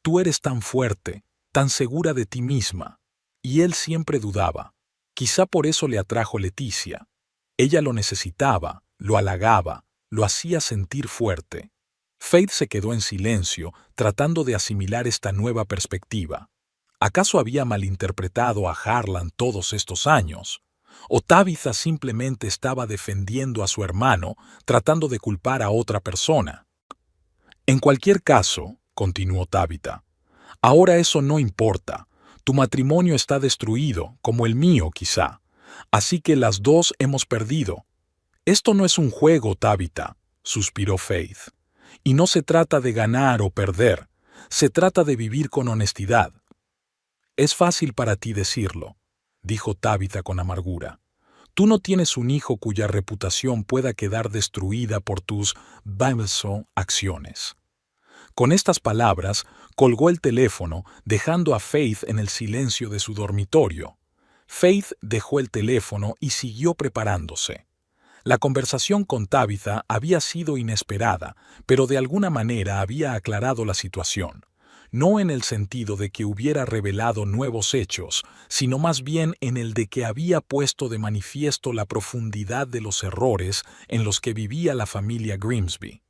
Tú eres tan fuerte, tan segura de ti misma. Y él siempre dudaba. Quizá por eso le atrajo Leticia. Ella lo necesitaba, lo halagaba, lo hacía sentir fuerte. Faith se quedó en silencio, tratando de asimilar esta nueva perspectiva. ¿Acaso había malinterpretado a Harlan todos estos años? ¿O Tabitha simplemente estaba defendiendo a su hermano, tratando de culpar a otra persona? En cualquier caso, continuó Tabitha, ahora eso no importa. Tu matrimonio está destruido, como el mío quizá. Así que las dos hemos perdido. Esto no es un juego, Tabitha, suspiró Faith. Y no se trata de ganar o perder, se trata de vivir con honestidad. Es fácil para ti decirlo, dijo Tabitha con amargura. Tú no tienes un hijo cuya reputación pueda quedar destruida por tus acciones. Con estas palabras, colgó el teléfono, dejando a Faith en el silencio de su dormitorio. Faith dejó el teléfono y siguió preparándose. La conversación con Tabitha había sido inesperada, pero de alguna manera había aclarado la situación. No en el sentido de que hubiera revelado nuevos hechos, sino más bien en el de que había puesto de manifiesto la profundidad de los errores en los que vivía la familia Grimsby.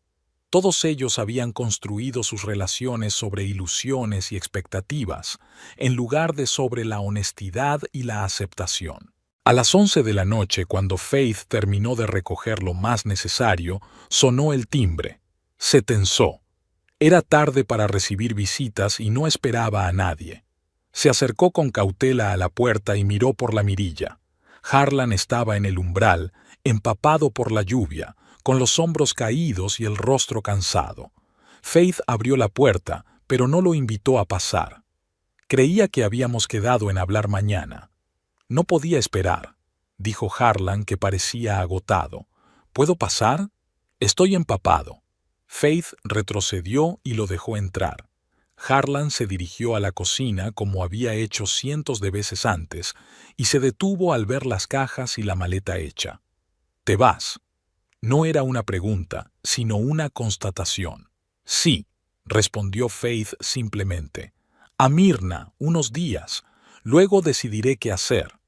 Todos ellos habían construido sus relaciones sobre ilusiones y expectativas, en lugar de sobre la honestidad y la aceptación. A las 11 de la noche, cuando Faith terminó de recoger lo más necesario, sonó el timbre. Se tensó. Era tarde para recibir visitas y no esperaba a nadie. Se acercó con cautela a la puerta y miró por la mirilla. Harlan estaba en el umbral, empapado por la lluvia, con los hombros caídos y el rostro cansado. Faith abrió la puerta, pero no lo invitó a pasar. Creía que habíamos quedado en hablar mañana. No podía esperar, dijo Harlan, que parecía agotado. ¿Puedo pasar? Estoy empapado. Faith retrocedió y lo dejó entrar. Harlan se dirigió a la cocina como había hecho cientos de veces antes y se detuvo al ver las cajas y la maleta hecha. ¿Te vas? No era una pregunta, sino una constatación. Sí, respondió Faith simplemente. A Mirna, unos días. Luego decidiré qué hacer.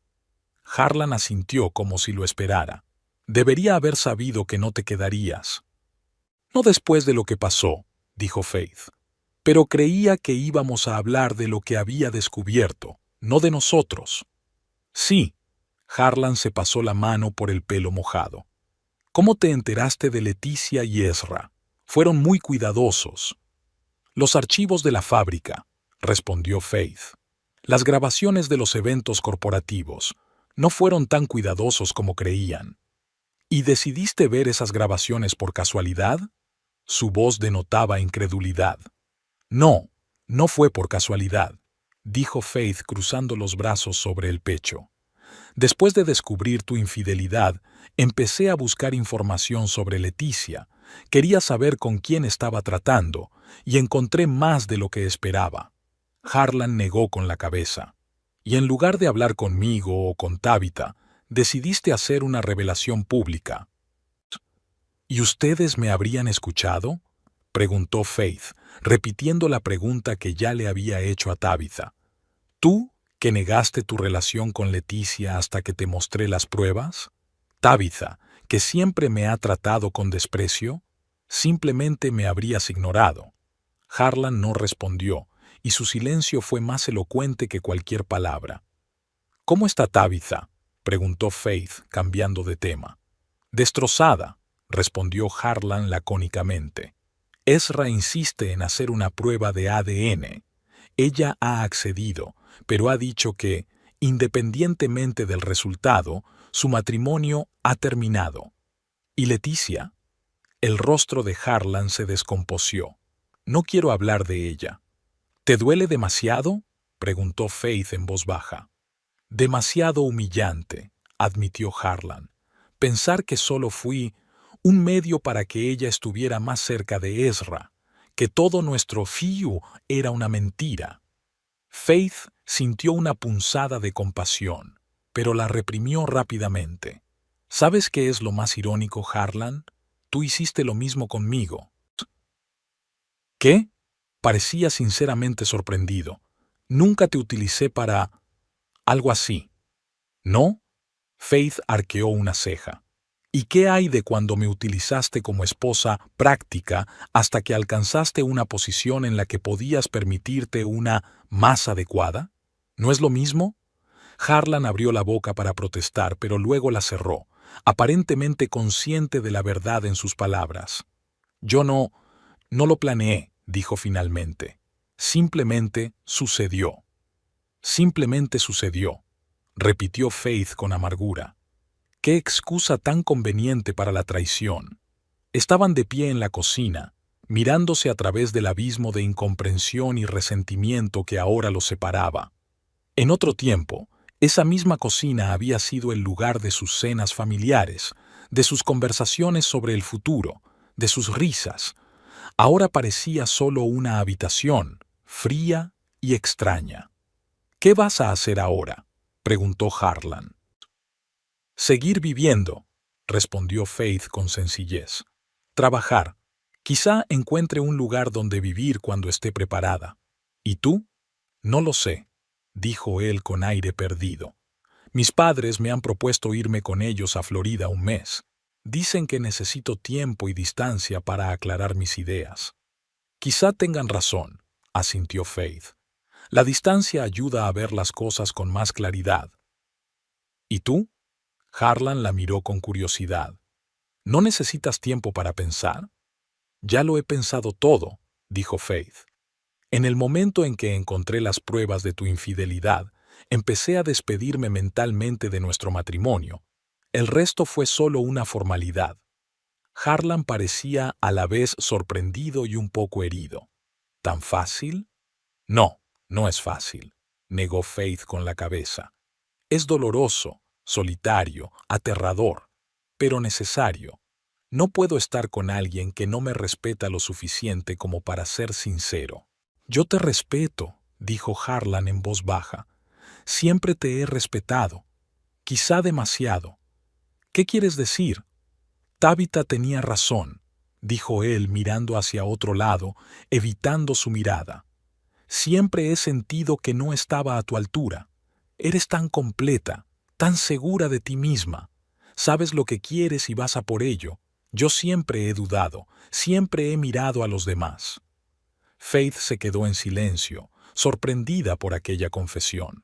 Harlan asintió como si lo esperara. Debería haber sabido que no te quedarías. No después de lo que pasó, dijo Faith. Pero creía que íbamos a hablar de lo que había descubierto, no de nosotros. Sí. Harlan se pasó la mano por el pelo mojado. ¿Cómo te enteraste de Leticia y Ezra? Fueron muy cuidadosos. Los archivos de la fábrica, respondió Faith. Las grabaciones de los eventos corporativos no fueron tan cuidadosos como creían. ¿Y decidiste ver esas grabaciones por casualidad? Su voz denotaba incredulidad. No, no fue por casualidad, dijo Faith cruzando los brazos sobre el pecho. Después de descubrir tu infidelidad, empecé a buscar información sobre Leticia. Quería saber con quién estaba tratando, y encontré más de lo que esperaba. Harlan negó con la cabeza. Y en lugar de hablar conmigo o con Tabitha, decidiste hacer una revelación pública. ¿Y ustedes me habrían escuchado? Preguntó Faith, repitiendo la pregunta que ya le había hecho a Tabitha. ¿Tú, que negaste tu relación con Leticia hasta que te mostré las pruebas? Tabitha, que siempre me ha tratado con desprecio, simplemente me habrías ignorado. Harlan no respondió, y su silencio fue más elocuente que cualquier palabra. ¿Cómo está Tabitha?, preguntó Faith, cambiando de tema. Destrozada, respondió Harlan lacónicamente. Ezra insiste en hacer una prueba de ADN. Ella ha accedido, pero ha dicho que, independientemente del resultado, su matrimonio ha terminado. ¿Y Leticia? El rostro de Harlan se descompuso. No quiero hablar de ella. ¿Te duele demasiado?, preguntó Faith en voz baja. Demasiado humillante, admitió Harlan. Pensar que solo fui un medio para que ella estuviera más cerca de Ezra, que todo nuestro fiu era una mentira. Faith sintió una punzada de compasión, pero la reprimió rápidamente. ¿Sabes qué es lo más irónico, Harlan? Tú hiciste lo mismo conmigo. ¿Qué? Parecía sinceramente sorprendido. Nunca te utilicé para algo así. ¿No? Faith arqueó una ceja. ¿Y qué hay de cuando me utilizaste como esposa práctica hasta que alcanzaste una posición en la que podías permitirte una más adecuada? ¿No es lo mismo? Harlan abrió la boca para protestar, pero luego la cerró, aparentemente consciente de la verdad en sus palabras. Yo no lo planeé, dijo finalmente. Simplemente sucedió. Simplemente sucedió, repitió Faith con amargura. Qué excusa tan conveniente para la traición. Estaban de pie en la cocina, mirándose a través del abismo de incomprensión y resentimiento que ahora los separaba. En otro tiempo, esa misma cocina había sido el lugar de sus cenas familiares, de sus conversaciones sobre el futuro, de sus risas. Ahora parecía solo una habitación, fría y extraña. ¿Qué vas a hacer ahora?, preguntó Harlan. Seguir viviendo, respondió Faith con sencillez. Trabajar. Quizá encuentre un lugar donde vivir cuando esté preparada. ¿Y tú? No lo sé, dijo él con aire perdido. Mis padres me han propuesto irme con ellos a Florida un mes. Dicen que necesito tiempo y distancia para aclarar mis ideas. Quizá tengan razón, asintió Faith. La distancia ayuda a ver las cosas con más claridad. ¿Y tú? Harlan la miró con curiosidad. ¿No necesitas tiempo para pensar? Ya lo he pensado todo, dijo Faith. En el momento en que encontré las pruebas de tu infidelidad, empecé a despedirme mentalmente de nuestro matrimonio. El resto fue solo una formalidad. Harlan parecía a la vez sorprendido y un poco herido. ¿Tan fácil? No, no es fácil, negó Faith con la cabeza. Es doloroso, solitario, aterrador, pero necesario. No puedo estar con alguien que no me respeta lo suficiente como para ser sincero. Yo te respeto, dijo Harlan en voz baja. Siempre te he respetado, quizá demasiado. ¿Qué quieres decir? Tabitha tenía razón, dijo él mirando hacia otro lado, evitando su mirada. Siempre he sentido que no estaba a tu altura. Eres tan completa, tan segura de ti misma. Sabes lo que quieres y vas a por ello. Yo siempre he dudado, siempre he mirado a los demás. Faith se quedó en silencio, sorprendida por aquella confesión.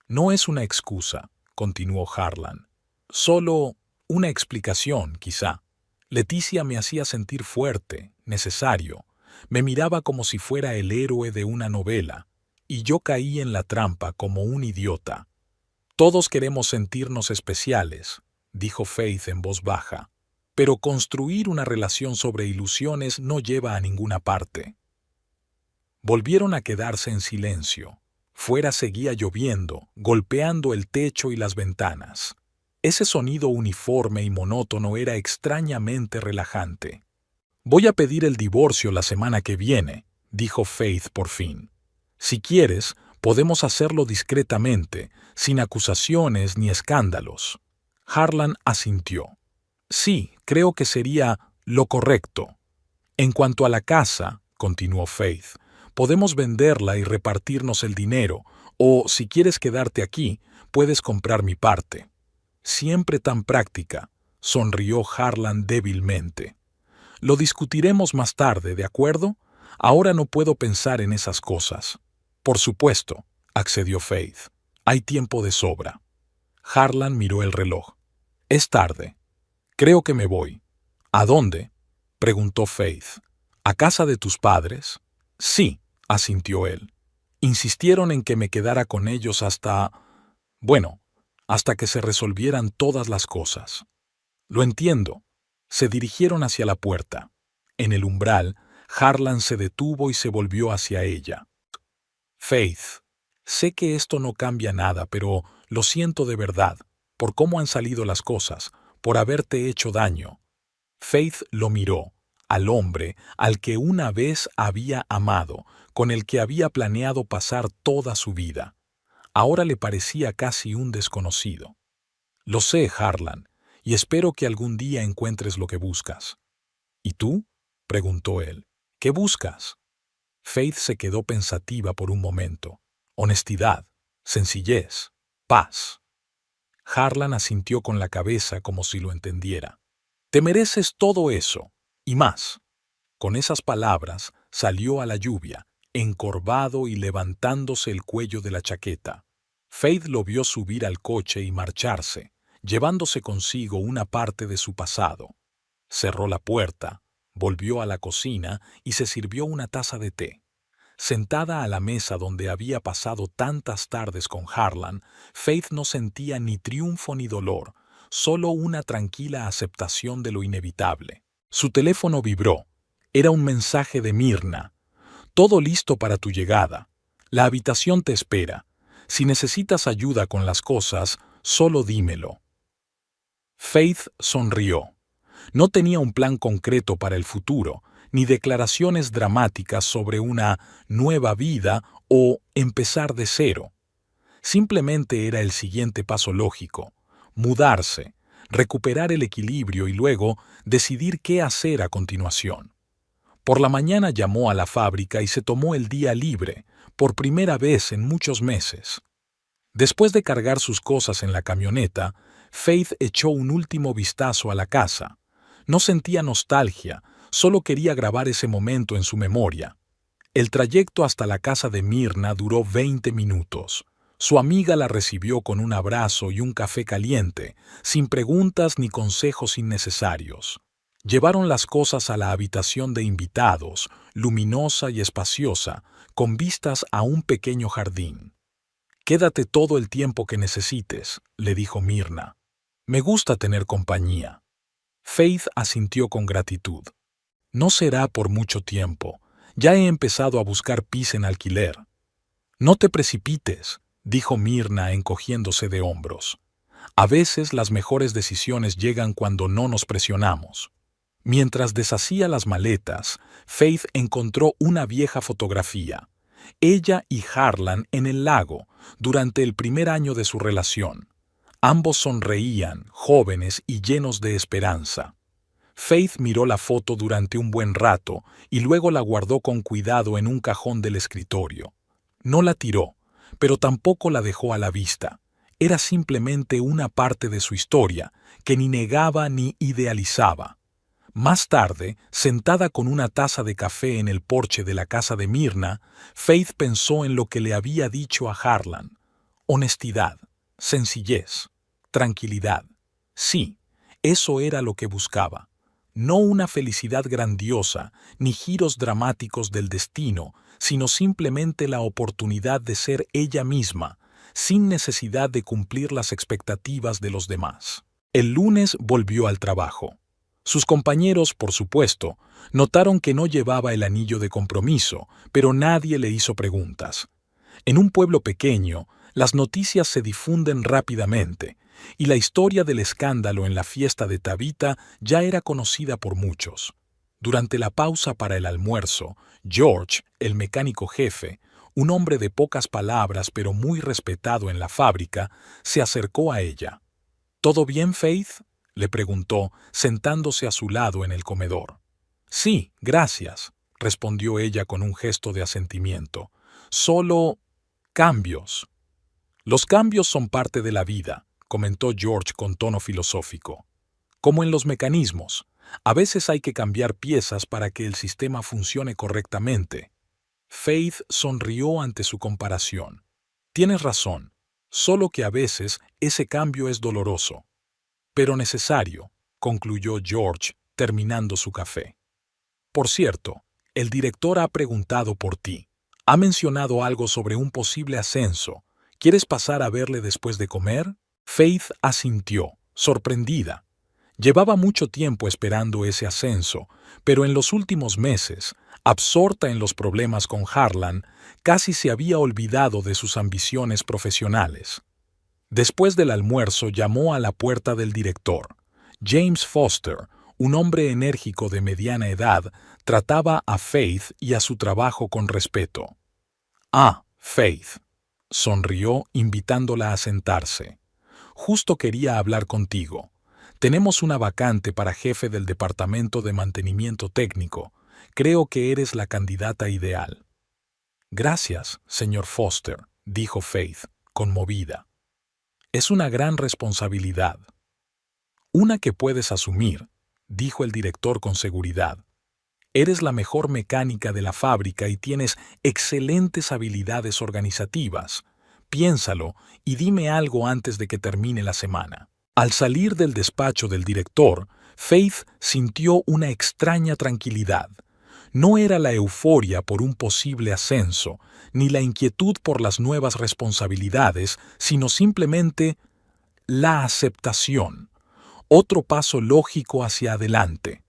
No es una excusa, continuó Harlan. Solo una explicación, quizá. Leticia me hacía sentir fuerte, necesario. Me miraba como si fuera el héroe de una novela, y yo caí en la trampa como un idiota. Todos queremos sentirnos especiales, dijo Faith en voz baja, pero construir una relación sobre ilusiones no lleva a ninguna parte. Volvieron a quedarse en silencio. Fuera seguía lloviendo, golpeando el techo y las ventanas. Ese sonido uniforme y monótono era extrañamente relajante. Voy a pedir el divorcio la semana que viene, dijo Faith por fin. Si quieres, podemos hacerlo discretamente, sin acusaciones ni escándalos. Harlan asintió. Sí, creo que sería lo correcto. En cuanto a la casa, continuó Faith, podemos venderla y repartirnos el dinero, o si quieres quedarte aquí, puedes comprar mi parte. Siempre tan práctica, sonrió Harlan débilmente. Lo discutiremos más tarde, ¿de acuerdo? Ahora no puedo pensar en esas cosas. Por supuesto, accedió Faith. Hay tiempo de sobra. Harlan miró el reloj. Es tarde. Creo que me voy. ¿A dónde?, preguntó Faith. ¿A casa de tus padres? Sí, asintió él. Insistieron en que me quedara con ellos hasta que se resolvieran todas las cosas. Lo entiendo. Se dirigieron hacia la puerta. En el umbral, Harlan se detuvo y se volvió hacia ella. Faith, sé que esto no cambia nada, pero lo siento de verdad, por cómo han salido las cosas, por haberte hecho daño. Faith lo miró, al hombre al que una vez había amado, con el que había planeado pasar toda su vida. Ahora le parecía casi un desconocido. Lo sé, Harlan, y espero que algún día encuentres lo que buscas. ¿Y tú?, preguntó él. ¿Qué buscas? Faith se quedó pensativa por un momento. Honestidad, sencillez, paz. Harlan asintió con la cabeza como si lo entendiera. Te mereces todo eso, y más. Con esas palabras salió a la lluvia, encorvado y levantándose el cuello de la chaqueta. Faith lo vio subir al coche y marcharse, llevándose consigo una parte de su pasado. Cerró la puerta, volvió a la cocina y se sirvió una taza de té. Sentada a la mesa donde había pasado tantas tardes con Harlan, Faith no sentía ni triunfo ni dolor, solo una tranquila aceptación de lo inevitable. Su teléfono vibró. Era un mensaje de Myrna. Todo listo para tu llegada. La habitación te espera. Si necesitas ayuda con las cosas, solo dímelo. Faith sonrió. No tenía un plan concreto para el futuro, ni declaraciones dramáticas sobre una nueva vida o empezar de cero. Simplemente era el siguiente paso lógico: mudarse, recuperar el equilibrio y luego decidir qué hacer a continuación. Por la mañana llamó a la fábrica y se tomó el día libre, por primera vez en muchos meses. Después de cargar sus cosas en la camioneta, Faith echó un último vistazo a la casa. No sentía nostalgia, solo quería grabar ese momento en su memoria. El trayecto hasta la casa de Myrna duró 20 minutos. Su amiga la recibió con un abrazo y un café caliente, sin preguntas ni consejos innecesarios. Llevaron las cosas a la habitación de invitados, luminosa y espaciosa, con vistas a un pequeño jardín. «Quédate todo el tiempo que necesites», le dijo Myrna. «Me gusta tener compañía». Faith asintió con gratitud. «No será por mucho tiempo. Ya he empezado a buscar piso en alquiler». «No te precipites», dijo Myrna encogiéndose de hombros. «A veces las mejores decisiones llegan cuando no nos presionamos». Mientras deshacía las maletas, Faith encontró una vieja fotografía. Ella y Harlan en el lago, durante el primer año de su relación. Ambos sonreían, jóvenes y llenos de esperanza. Faith miró la foto durante un buen rato y luego la guardó con cuidado en un cajón del escritorio. No la tiró, pero tampoco la dejó a la vista. Era simplemente una parte de su historia, que ni negaba ni idealizaba. Más tarde, sentada con una taza de café en el porche de la casa de Myrna, Faith pensó en lo que le había dicho a Harlan. Honestidad, sencillez, tranquilidad. Sí, eso era lo que buscaba. No una felicidad grandiosa, ni giros dramáticos del destino, sino simplemente la oportunidad de ser ella misma, sin necesidad de cumplir las expectativas de los demás. El lunes volvió al trabajo. Sus compañeros, por supuesto, notaron que no llevaba el anillo de compromiso, pero nadie le hizo preguntas. En un pueblo pequeño, las noticias se difunden rápidamente, y la historia del escándalo en la fiesta de Tabitha ya era conocida por muchos. Durante la pausa para el almuerzo, George, el mecánico jefe, un hombre de pocas palabras pero muy respetado en la fábrica, se acercó a ella. «¿Todo bien, Faith?», le preguntó, sentándose a su lado en el comedor. «Sí, gracias», respondió ella con un gesto de asentimiento. «Solo cambios». «Los cambios son parte de la vida», comentó George con tono filosófico. «Como en los mecanismos, a veces hay que cambiar piezas para que el sistema funcione correctamente». Faith sonrió ante su comparación. «Tienes razón, solo que a veces ese cambio es doloroso. Pero necesario», concluyó George, terminando su café. «Por cierto, el director ha preguntado por ti. Ha mencionado algo sobre un posible ascenso. ¿Quieres pasar a verle después de comer?» Faith asintió, sorprendida. Llevaba mucho tiempo esperando ese ascenso, pero en los últimos meses, absorta en los problemas con Harlan, casi se había olvidado de sus ambiciones profesionales. Después del almuerzo llamó a la puerta del director. James Foster, un hombre enérgico de mediana edad, trataba a Faith y a su trabajo con respeto. «Ah, Faith», sonrió invitándola a sentarse. «Justo quería hablar contigo. Tenemos una vacante para jefe del departamento de mantenimiento técnico. Creo que eres la candidata ideal». «Gracias, señor Foster», dijo Faith, conmovida. Es una gran responsabilidad. Una que puedes asumir, dijo el director con seguridad. Eres la mejor mecánica de la fábrica y tienes excelentes habilidades organizativas. Piénsalo y dime algo antes de que termine la semana. Al salir del despacho del director, Faith sintió una extraña tranquilidad. No era la euforia por un posible ascenso, ni la inquietud por las nuevas responsabilidades, sino simplemente la aceptación. Otro paso lógico hacia adelante.